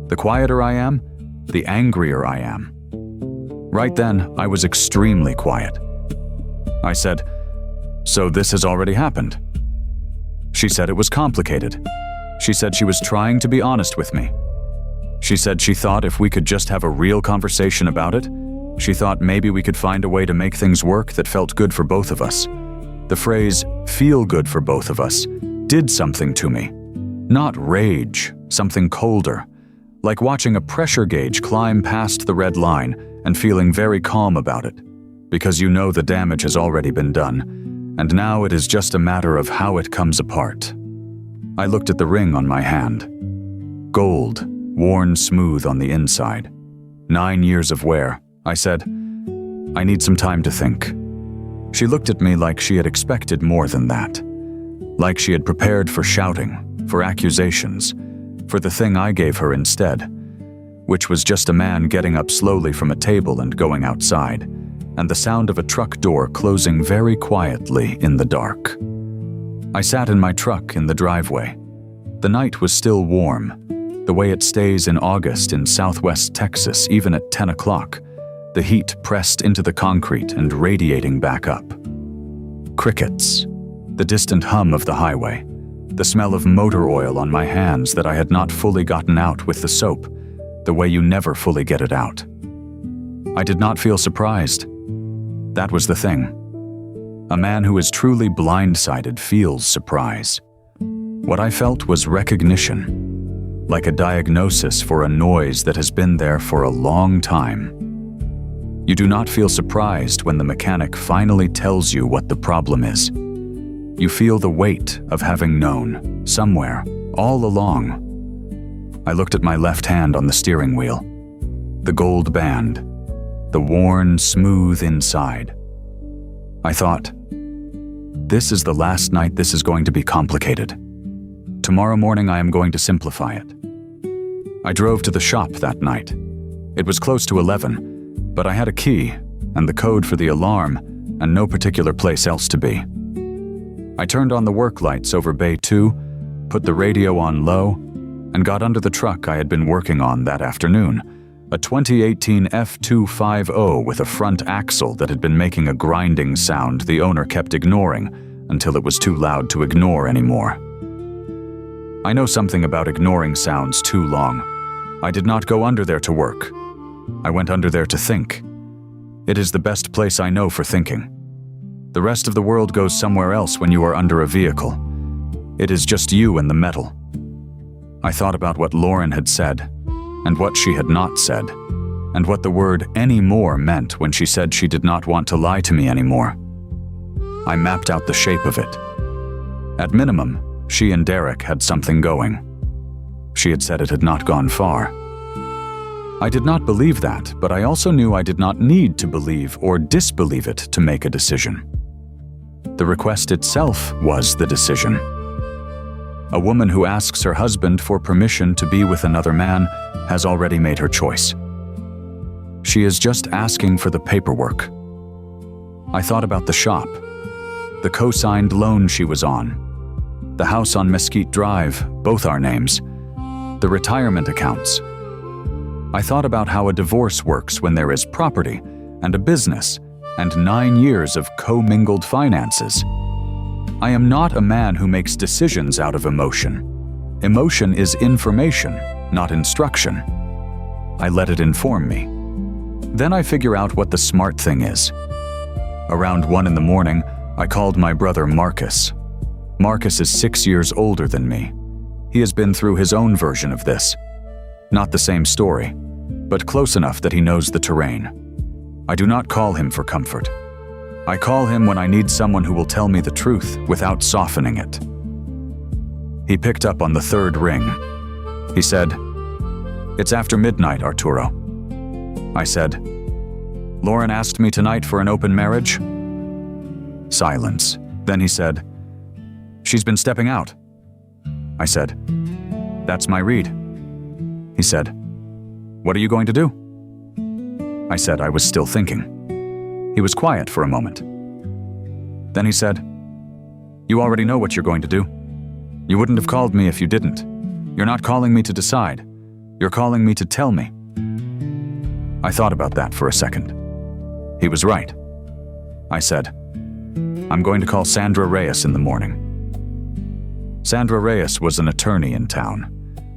The quieter I am, the angrier I am. Right then, I was extremely quiet. I said, So this has already happened. She said it was complicated. She said she was trying to be honest with me. She said she thought if we could just have a real conversation about it, she thought maybe we could find a way to make things work that felt good for both of us. The phrase, feel good for both of us, did something to me. Not rage, something colder. Like watching a pressure gauge climb past the red line and feeling very calm about it. Because you know the damage has already been done, and now it is just a matter of how it comes apart. I looked at the ring on my hand. Gold, worn smooth on the inside. 9 years of wear. I said, I need some time to think. She looked at me like she had expected more than that. Like she had prepared for shouting, for accusations, for the thing I gave her instead, which was just a man getting up slowly from a table and going outside, and the sound of a truck door closing very quietly in the dark. I sat in my truck in the driveway. The night was still warm, the way it stays in August in southwest Texas even at 10 o'clock, the heat pressed into the concrete and radiating back up. Crickets, the distant hum of the highway, the smell of motor oil on my hands that I had not fully gotten out with the soap, the way you never fully get it out. I did not feel surprised. That was the thing. A man who is truly blindsided feels surprise. What I felt was recognition, like a diagnosis for a noise that has been there for a long time. You do not feel surprised when the mechanic finally tells you what the problem is. You feel the weight of having known, somewhere, all along. I looked at my left hand on the steering wheel. The gold band, the worn, smooth inside. I thought, this is the last night this is going to be complicated. Tomorrow morning I am going to simplify it. I drove to the shop that night. It was close to 11, but I had a key and the code for the alarm and no particular place else to be. I turned on the work lights over Bay 2, put the radio on low, and got under the truck I had been working on that afternoon, a 2018 F250 with a front axle that had been making a grinding sound the owner kept ignoring until it was too loud to ignore anymore. I know something about ignoring sounds too long. I did not go under there to work. I went under there to think. It is the best place I know for thinking. The rest of the world goes somewhere else when you are under a vehicle. It is just you and the metal. I thought about what Lauren had said, and what she had not said, and what the word anymore meant when she said she did not want to lie to me anymore. I mapped out the shape of it. At minimum, she and Derek had something going. She had said it had not gone far. I did not believe that, but I also knew I did not need to believe or disbelieve it to make a decision. The request itself was the decision. A woman who asks her husband for permission to be with another man has already made her choice. She is just asking for the paperwork. I thought about the shop, the co-signed loan she was on, the house on Mesquite Drive, both our names, the retirement accounts. I thought about how a divorce works when there is property and a business and 9 years of commingled finances. I am not a man who makes decisions out of emotion. Emotion is information, not instruction. I let it inform me. Then I figure out what the smart thing is. Around 1 in the morning, I called my brother Marcus. Marcus is 6 years older than me. He has been through his own version of this. Not the same story, but close enough that he knows the terrain. I do not call him for comfort. I call him when I need someone who will tell me the truth without softening it. He picked up on the 3rd ring. He said, "It's after midnight, Arturo." I said, "Lauren asked me tonight for an open marriage?" Silence. Then he said, "She's been stepping out." I said, "That's my read." He said, "What are you going to do?" I said I was still thinking. He was quiet for a moment. Then he said, "You already know what you're going to do. You wouldn't have called me if you didn't. You're not calling me to decide. You're calling me to tell me." I thought about that for a second. He was right. I said, I'm going to call Sandra Reyes in the morning. Sandra Reyes was an attorney in town.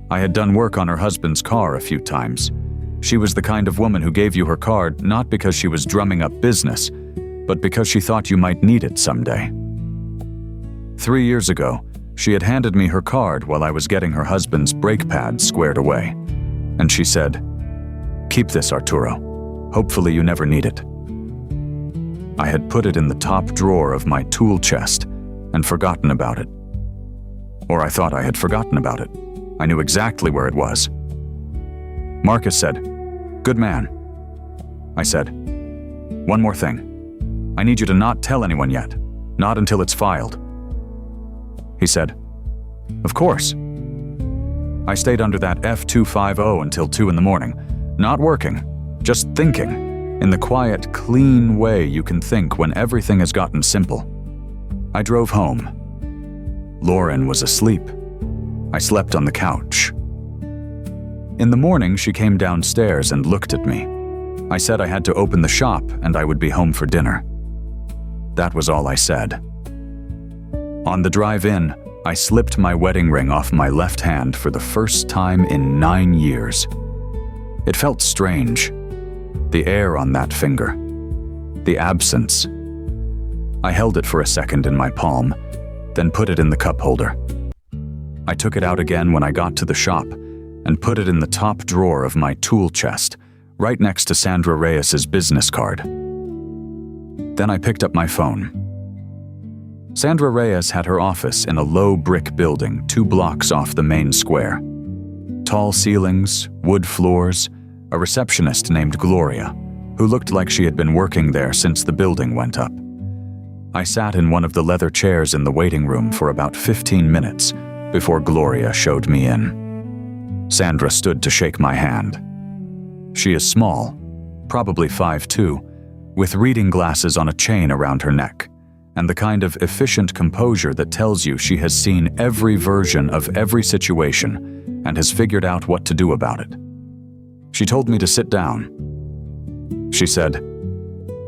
I had done work on her husband's car a few times. She was the kind of woman who gave you her card not because she was drumming up business, but because she thought you might need it someday. 3 years ago, she had handed me her card while I was getting her husband's brake pads squared away, and she said, "Keep this, Arturo. Hopefully you never need it." I had put it in the top drawer of my tool chest and forgotten about it. Or I thought I had forgotten about it. I knew exactly where it was. Marcus said, "Good man." I said, "One more thing. I need you to not tell anyone yet, not until it's filed." He said, "Of course." I stayed under that F-250 until 2 in the morning, not working, just thinking, in the quiet, clean way you can think when everything has gotten simple. I drove home. Lauren was asleep. I slept on the couch. In the morning, she came downstairs and looked at me. I said I had to open the shop and I would be home for dinner. That was all I said. On the drive in, I slipped my wedding ring off my left hand for the first time in 9 years. It felt strange. The air on that finger. The absence. I held it for a second in my palm, then put it in the cup holder. I took it out again when I got to the shop and put it in the top drawer of my tool chest, right next to Sandra Reyes's business card. Then I picked up my phone. Sandra Reyes had her office in a low brick building 2 blocks off the main square. Tall ceilings, wood floors, a receptionist named Gloria, who looked like she had been working there since the building went up. I sat in one of the leather chairs in the waiting room for about 15 minutes before Gloria showed me in. Sandra stood to shake my hand. She is small, probably 5'2", with reading glasses on a chain around her neck, and the kind of efficient composure that tells you she has seen every version of every situation and has figured out what to do about it. She told me to sit down. She said,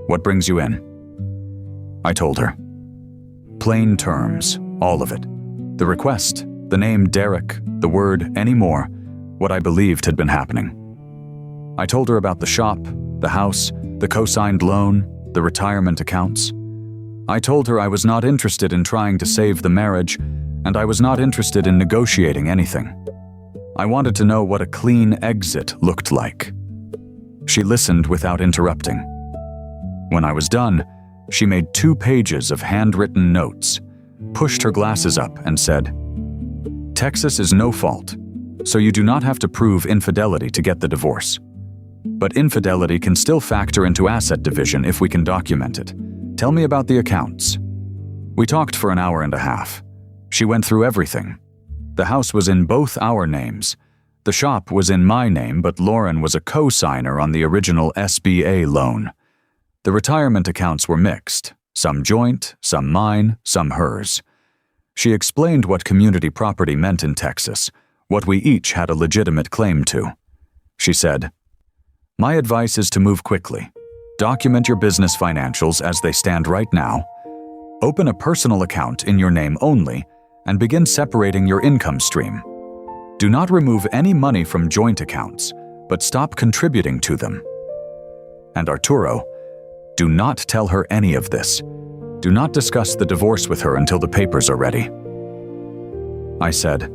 "What brings you in?" I told her. Plain terms, all of it. The request, the name Derek, the word anymore, what I believed had been happening. I told her about the shop, the house, the co-signed loan, the retirement accounts. I told her I was not interested in trying to save the marriage, and I was not interested in negotiating anything. I wanted to know what a clean exit looked like. She listened without interrupting. When I was done, she made 2 pages of handwritten notes, pushed her glasses up, and said, "Texas is no fault, so you do not have to prove infidelity to get the divorce. But infidelity can still factor into asset division if we can document it. Tell me about the accounts." We talked for an hour and a half. She went through everything. The house was in both our names. The shop was in my name, but Lauren was a co-signer on the original SBA loan. The retirement accounts were mixed, some joint, some mine, some hers. She explained what community property meant in Texas, what we each had a legitimate claim to. She said, "My advice is to move quickly. Document your business financials as they stand right now. Open a personal account in your name only and begin separating your income stream. Do not remove any money from joint accounts, but stop contributing to them. And Arturo, do not tell her any of this. Do not discuss the divorce with her until the papers are ready." I said,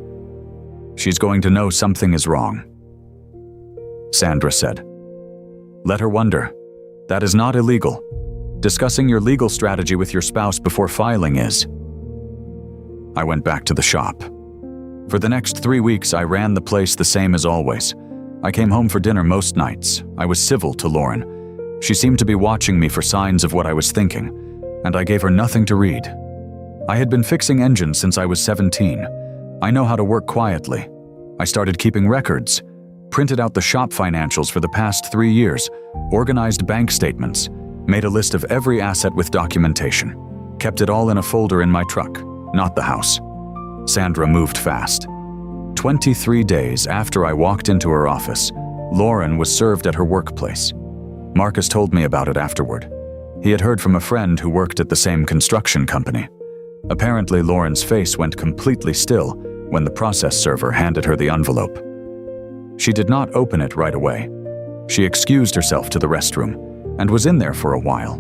"She's going to know something is wrong." Sandra said, "Let her wonder. That is not illegal. Discussing your legal strategy with your spouse before filing is." I went back to the shop. For the next 3 weeks, I ran the place the same as always. I came home for dinner most nights. I was civil to Lauren. She seemed to be watching me for signs of what I was thinking, and I gave her nothing to read. I had been fixing engines since I was 17. I know how to work quietly. I started keeping records, printed out the shop financials for the past 3 years, organized bank statements, made a list of every asset with documentation, kept it all in a folder in my truck, not the house. Sandra moved fast. 23 days after I walked into her office, Lauren was served at her workplace. Marcus told me about it afterward. He had heard from a friend who worked at the same construction company. Apparently, Lauren's face went completely still when the process server handed her the envelope. She did not open it right away. She excused herself to the restroom and was in there for a while.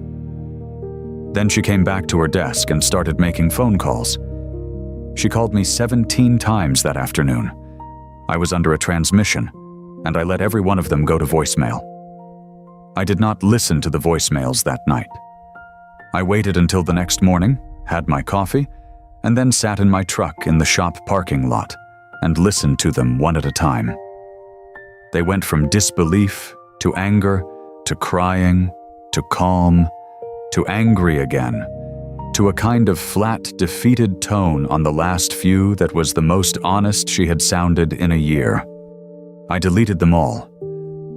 Then she came back to her desk and started making phone calls. She called me 17 times that afternoon. I was under a transmission, and I let every one of them go to voicemail. I did not listen to the voicemails that night. I waited until the next morning, had my coffee, and then sat in my truck in the shop parking lot and listened to them one at a time. They went from disbelief to anger to crying to calm to angry again, to a kind of flat, defeated tone on the last few that was the most honest she had sounded in a year. I deleted them all.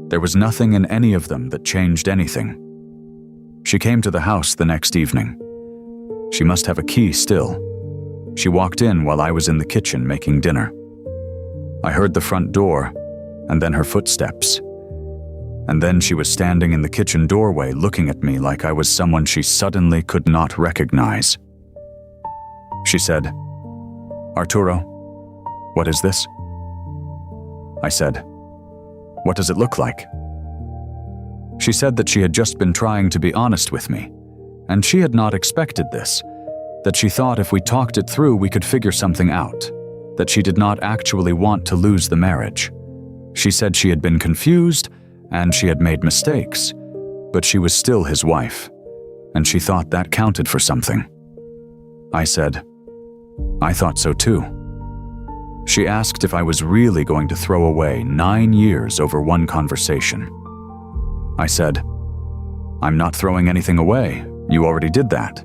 There was nothing in any of them that changed anything. She came to the house the next evening. She must have a key still. She walked in while I was in the kitchen making dinner. I heard the front door, and then her footsteps. And then she was standing in the kitchen doorway looking at me like I was someone she suddenly could not recognize. She said, "Arturo, what is this?" I said, "What does it look like?" She said that she had just been trying to be honest with me, and she had not expected this, that she thought if we talked it through we could figure something out, that she did not actually want to lose the marriage. She said she had been confused and she had made mistakes, but she was still his wife, and she thought that counted for something. I said, "I thought so too." She asked if I was really going to throw away 9 years over one conversation. I said, "I'm not throwing anything away. You already did that."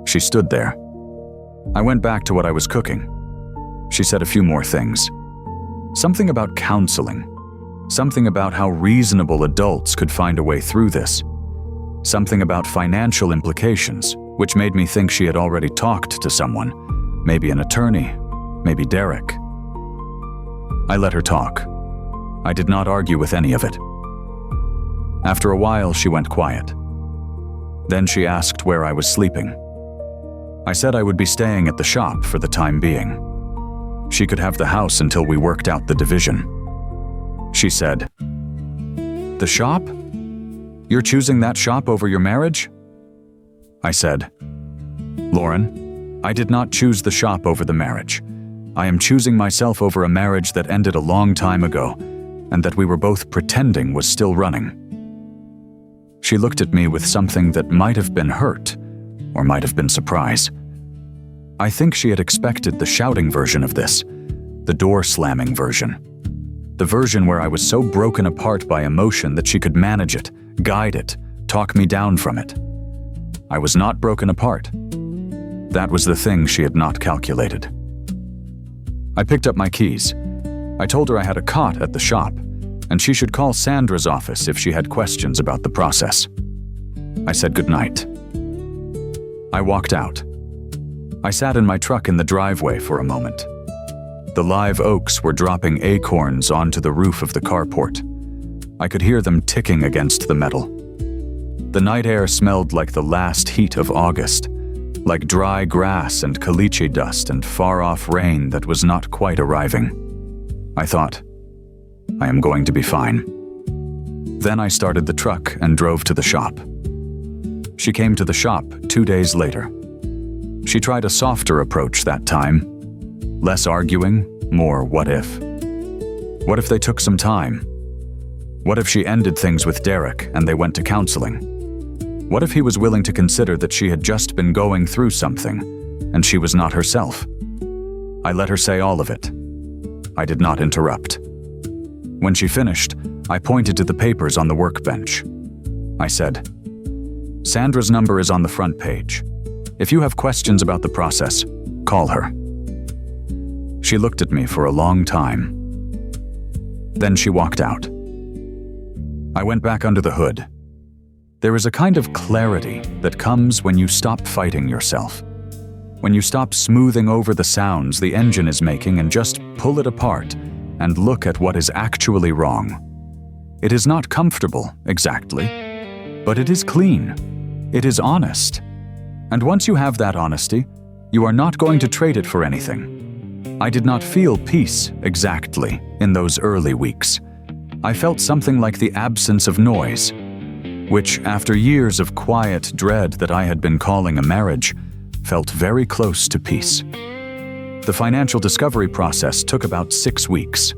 She stood there. I went back to what I was cooking. She said a few more things. Something about counseling. Something about how reasonable adults could find a way through this. Something about financial implications, which made me think she had already talked to someone, maybe an attorney, maybe Derek. I let her talk. I did not argue with any of it. After a while, she went quiet. Then she asked where I was sleeping. I said I would be staying at the shop for the time being. She could have the house until we worked out the division. She said, "The shop? You're choosing that shop over your marriage?" I said, "Lauren, I did not choose the shop over the marriage. I am choosing myself over a marriage that ended a long time ago, and that we were both pretending was still running." She looked at me with something that might have been hurt, or might have been surprise. I think she had expected the shouting version of this, the door-slamming version. The version where I was so broken apart by emotion that she could manage it, guide it, talk me down from it. I was not broken apart. That was the thing she had not calculated. I picked up my keys. I told her I had a cot at the shop, and she should call Sandra's office if she had questions about the process. I said goodnight. I walked out. I sat in my truck in the driveway for a moment. The live oaks were dropping acorns onto the roof of the carport. I could hear them ticking against the metal. The night air smelled like the last heat of August, like dry grass and caliche dust and far-off rain that was not quite arriving. I thought, I am going to be fine. Then I started the truck and drove to the shop. She came to the shop 2 days later. She tried a softer approach that time. Less arguing, more what if. What if they took some time? What if she ended things with Derek and they went to counseling? What if he was willing to consider that she had just been going through something and she was not herself? I let her say all of it. I did not interrupt. When she finished, I pointed to the papers on the workbench. I said, "Sandra's number is on the front page. If you have questions about the process, call her." She looked at me for a long time. Then she walked out. I went back under the hood. There is a kind of clarity that comes when you stop fighting yourself. When you stop smoothing over the sounds the engine is making and just pull it apart and look at what is actually wrong. It is not comfortable, exactly. But it is clean. It is honest. And once you have that honesty, you are not going to trade it for anything. I did not feel peace exactly in those early weeks. I felt something like the absence of noise, which, after years of quiet dread that I had been calling a marriage, felt very close to peace. The financial discovery process took about 6 weeks.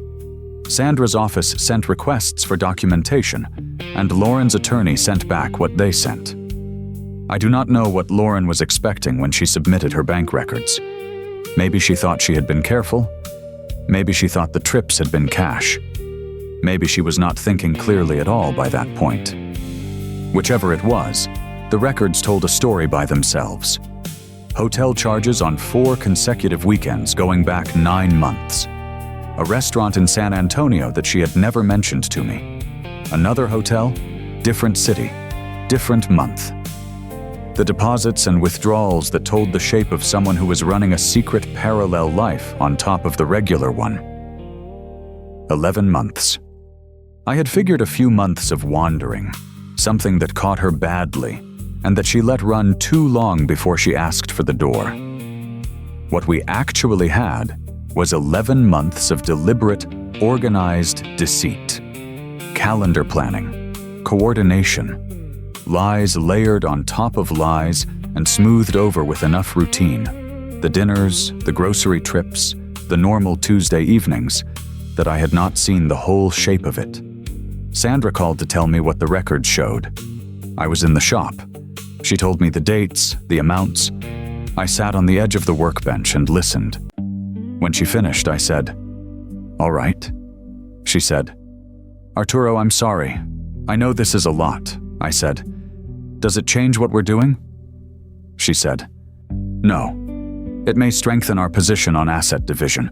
Sandra's office sent requests for documentation, and Lauren's attorney sent back what they sent. I do not know what Lauren was expecting when she submitted her bank records. Maybe she thought she had been careful. Maybe she thought the trips had been cash. Maybe she was not thinking clearly at all by that point. Whichever it was, the records told a story by themselves. Hotel charges on 4 consecutive weekends going back 9 months. A restaurant in San Antonio that she had never mentioned to me. Another hotel, different city, different month. The deposits and withdrawals that told the shape of someone who was running a secret parallel life on top of the regular one. 11 months. I had figured a few months of wandering, something that caught her badly, and that she let run too long before she asked for the door. What we actually had was 11 months of deliberate, organized deceit. Calendar planning, coordination, lies layered on top of lies and smoothed over with enough routine. The dinners, the grocery trips, the normal Tuesday evenings, that I had not seen the whole shape of it. Sandra called to tell me what the records showed. I was in the shop. She told me the dates, the amounts. I sat on the edge of the workbench and listened. When she finished, I said, "All right." She said, "Arturo, I'm sorry. I know this is a lot." I said, "Does it change what we're doing?" She said, "No. It may strengthen our position on asset division,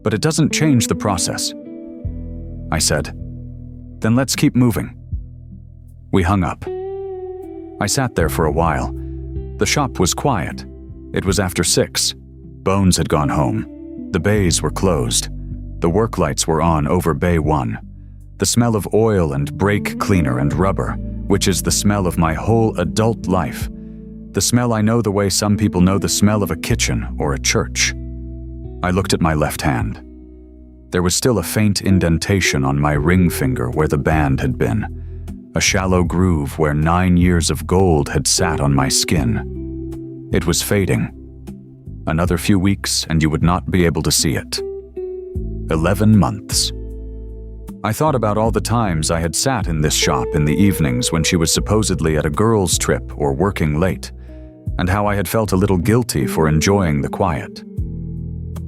but it doesn't change the process." I said, "Then let's keep moving." We hung up. I sat there for a while. The shop was quiet. It was after 6. Bones had gone home. The bays were closed. The work lights were on over Bay 1. The smell of oil and brake cleaner and rubber, which is the smell of my whole adult life. The smell I know the way some people know the smell of a kitchen or a church. I looked at my left hand. There was still a faint indentation on my ring finger where the band had been. A shallow groove where 9 years of gold had sat on my skin. It was fading. Another few weeks and you would not be able to see it. 11 months. I thought about all the times I had sat in this shop in the evenings when she was supposedly at a girls' trip or working late, and how I had felt a little guilty for enjoying the quiet.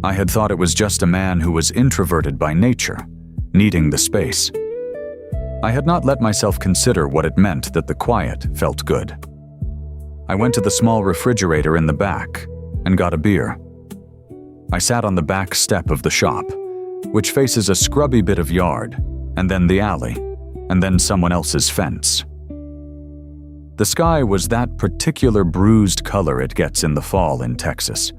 I had thought it was just a man who was introverted by nature, needing the space. I had not let myself consider what it meant that the quiet felt good. I went to the small refrigerator in the back and got a beer. I sat on the back step of the shop, which faces a scrubby bit of yard, and then the alley, and then someone else's fence. The sky was that particular bruised color it gets in the fall in Texas,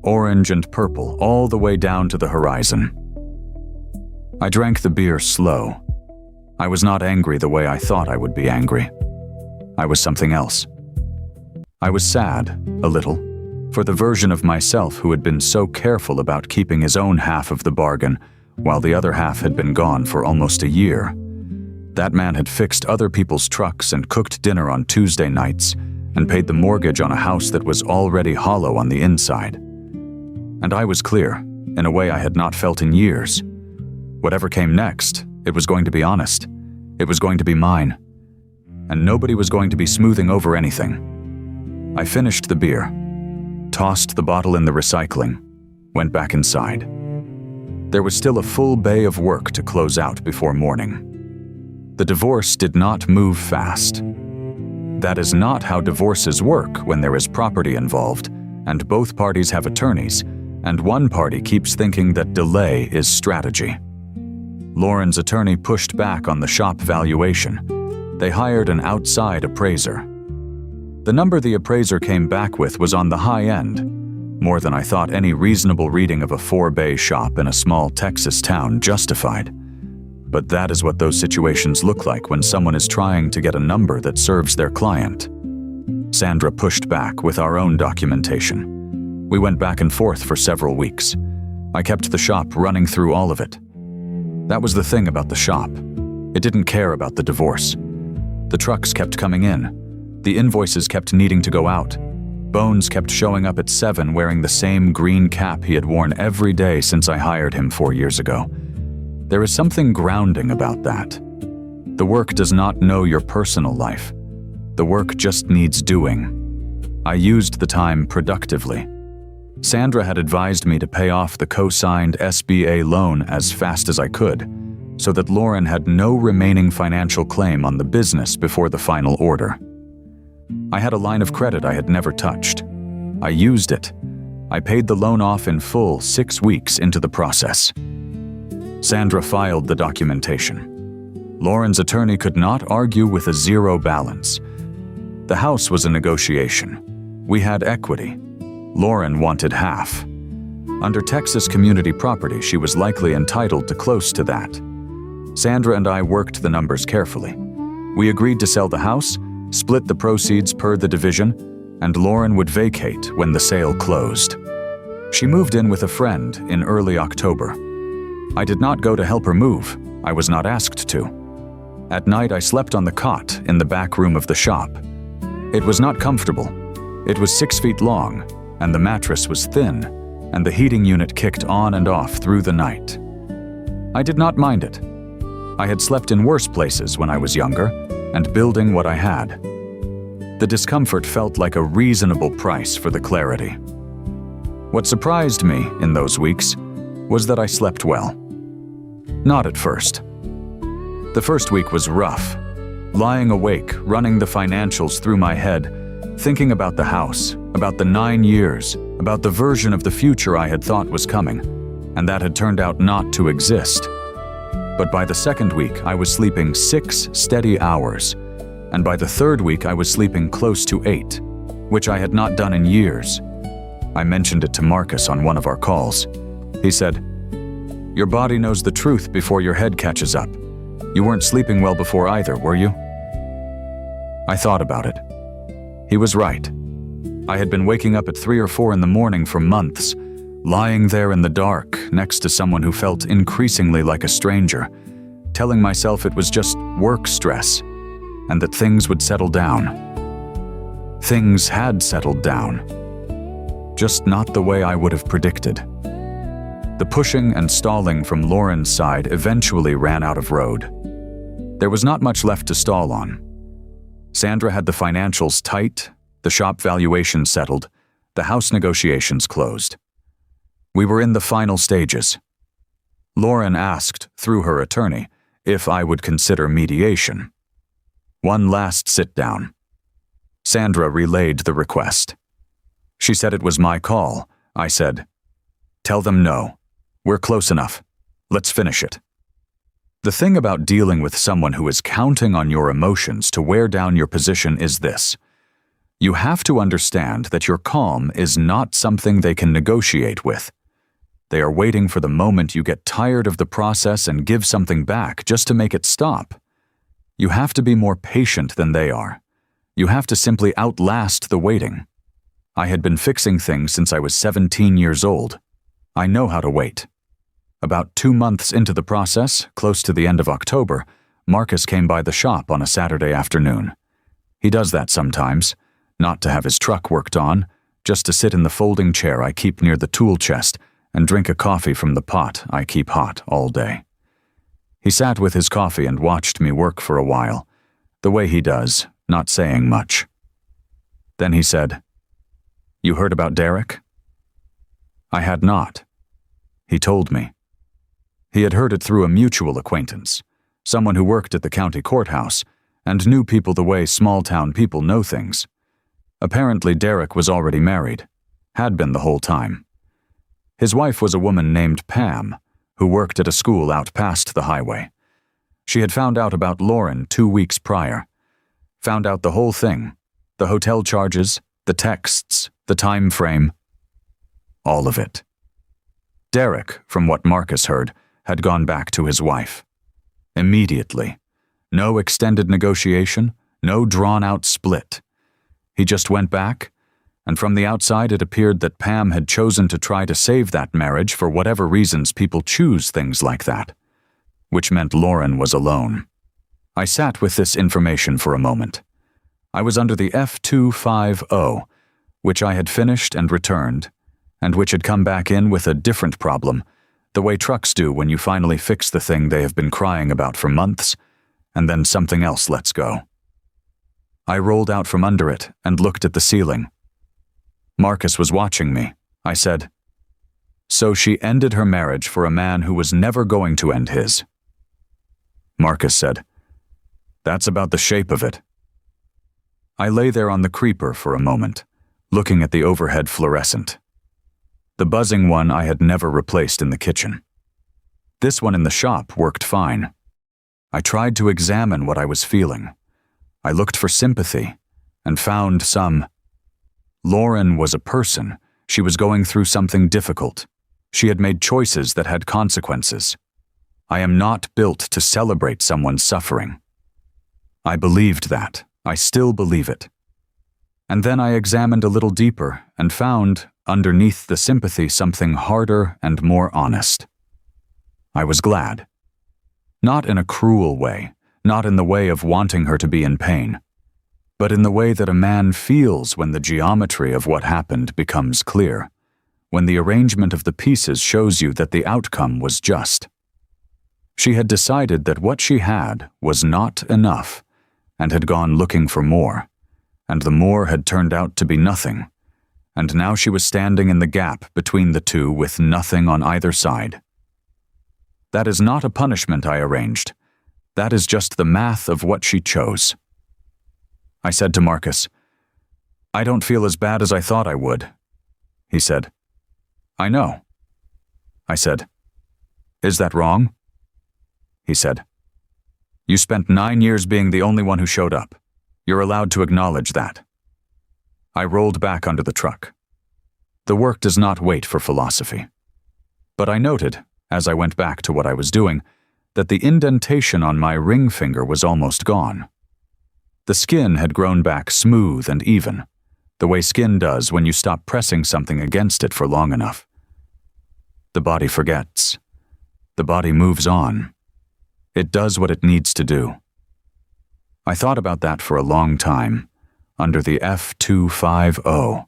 orange and purple all the way down to the horizon. I drank the beer slow. I was not angry the way I thought I would be angry. I was something else. I was sad, a little, for the version of myself who had been so careful about keeping his own half of the bargain, while the other half had been gone for almost a year. That man had fixed other people's trucks and cooked dinner on Tuesday nights, and paid the mortgage on a house that was already hollow on the inside. And I was clear, in a way I had not felt in years. Whatever came next, it was going to be honest. It was going to be mine. And nobody was going to be smoothing over anything. I finished the beer, tossed the bottle in the recycling, went back inside. There was still a full bay of work to close out before morning. The divorce did not move fast. That is not how divorces work when there is property involved, and both parties have attorneys, and one party keeps thinking that delay is strategy. Lauren's attorney pushed back on the shop valuation. They hired an outside appraiser. The number the appraiser came back with was on the high end, more than I thought any reasonable reading of a 4-bay shop in a small Texas town justified. But that is what those situations look like when someone is trying to get a number that serves their client. Sandra pushed back with our own documentation. We went back and forth for several weeks. I kept the shop running through all of it. That was the thing about the shop. It didn't care about the divorce. The trucks kept coming in. The invoices kept needing to go out. Bones kept showing up at 7 wearing the same green cap he had worn every day since I hired him 4 years ago. There is something grounding about that. The work does not know your personal life. The work just needs doing. I used the time productively. Sandra had advised me to pay off the co-signed SBA loan as fast as I could, so that Lauren had no remaining financial claim on the business before the final order. I had a line of credit I had never touched. I used it. I paid the loan off in full 6 weeks into the process. Sandra filed the documentation. Lauren's attorney could not argue with a zero balance. The house was a negotiation. We had equity. Lauren wanted half. Under Texas community property, she was likely entitled to close to that. Sandra and I worked the numbers carefully. We agreed to sell the house, split the proceeds per the division, and Lauren would vacate when the sale closed. She moved in with a friend in early October. I did not go to help her move. I was not asked to. At night, I slept on the cot in the back room of the shop. It was not comfortable. It was 6 feet long, and the mattress was thin, and the heating unit kicked on and off through the night. I did not mind it. I had slept in worse places when I was younger, and building what I had. The discomfort felt like a reasonable price for the clarity. What surprised me in those weeks was that I slept well. Not at first. The first week was rough. Lying awake, running the financials through my head, thinking about the house, about the 9 years, about the version of the future I had thought was coming, and that had turned out not to exist. But by the second week, I was sleeping 6 steady hours, and by the third week, I was sleeping close to 8, which I had not done in years. I mentioned it to Marcus on one of our calls. He said, "Your body knows the truth before your head catches up. You weren't sleeping well before either, were you?" I thought about it. He was right. I had been waking up at 3 or 4 in the morning for months, lying there in the dark next to someone who felt increasingly like a stranger, telling myself it was just work stress and that things would settle down. Things had settled down, just not the way I would have predicted. The pushing and stalling from Lauren's side eventually ran out of road. There was not much left to stall on. Sandra had the financials tight, the shop valuation settled, the house negotiations closed. We were in the final stages. Lauren asked, through her attorney, if I would consider mediation. One last sit-down. Sandra relayed the request. She said it was my call. I said, "Tell them no. We're close enough. Let's finish it." The thing about dealing with someone who is counting on your emotions to wear down your position is this. You have to understand that your calm is not something they can negotiate with. They are waiting for the moment you get tired of the process and give something back just to make it stop. You have to be more patient than they are. You have to simply outlast the waiting. I had been fixing things since I was 17 years old. I know how to wait. About 2 months into the process, close to the end of October, Marcus came by the shop on a Saturday afternoon. He does that sometimes, not to have his truck worked on, just to sit in the folding chair I keep near the tool chest and drink a coffee from the pot I keep hot all day. He sat with his coffee and watched me work for a while, the way he does, not saying much. Then he said, "You heard about Derek?" I had not. He told me. He had heard it through a mutual acquaintance, someone who worked at the county courthouse and knew people the way small-town people know things. Apparently Derek was already married, had been the whole time. His wife was a woman named Pam, who worked at a school out past the highway. She had found out about Lauren 2 weeks prior. Found out the whole thing, the hotel charges, the texts, the time frame, all of it. Derek, from what Marcus heard, had gone back to his wife. Immediately. No extended negotiation, no drawn-out split. He just went back, and from the outside it appeared that Pam had chosen to try to save that marriage for whatever reasons people choose things like that, which meant Lauren was alone. I sat with this information for a moment. I was under the F250, which I had finished and returned, and which had come back in with a different problem, the way trucks do when you finally fix the thing they have been crying about for months, and then something else lets go. I rolled out from under it and looked at the ceiling. Marcus was watching me. I said, "So she ended her marriage for a man who was never going to end his." Marcus said, "That's about the shape of it." I lay there on the creeper for a moment, looking at the overhead fluorescent. The buzzing one I had never replaced in the kitchen. This one in the shop worked fine. I tried to examine what I was feeling. I looked for sympathy and found some. Lauren was a person. She was going through something difficult. She had made choices that had consequences. I am not built to celebrate someone's suffering. I believed that. I still believe it. And then I examined a little deeper and found, underneath the sympathy, something harder and more honest. I was glad. Not in a cruel way, not in the way of wanting her to be in pain, but in the way that a man feels when the geometry of what happened becomes clear, when the arrangement of the pieces shows you that the outcome was just. She had decided that what she had was not enough, and had gone looking for more, and the more had turned out to be nothing, and now she was standing in the gap between the two with nothing on either side. That is not a punishment I arranged. That is just the math of what she chose. I said to Marcus, "I don't feel as bad as I thought I would." He said, "I know." I said, "Is that wrong?" He said, "You spent 9 years being the only one who showed up. You're allowed to acknowledge that." I rolled back under the truck. The work does not wait for philosophy. But I noted, as I went back to what I was doing, that the indentation on my ring finger was almost gone. The skin had grown back smooth and even, the way skin does when you stop pressing something against it for long enough. The body forgets. The body moves on. It does what it needs to do. I thought about that for a long time, under the F250,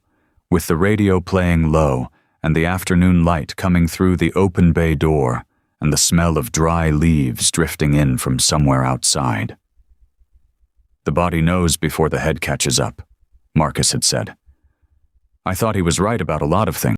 with the radio playing low and the afternoon light coming through the open bay door and the smell of dry leaves drifting in from somewhere outside. "The body knows before the head catches up," Marcus had said. I thought he was right about a lot of things.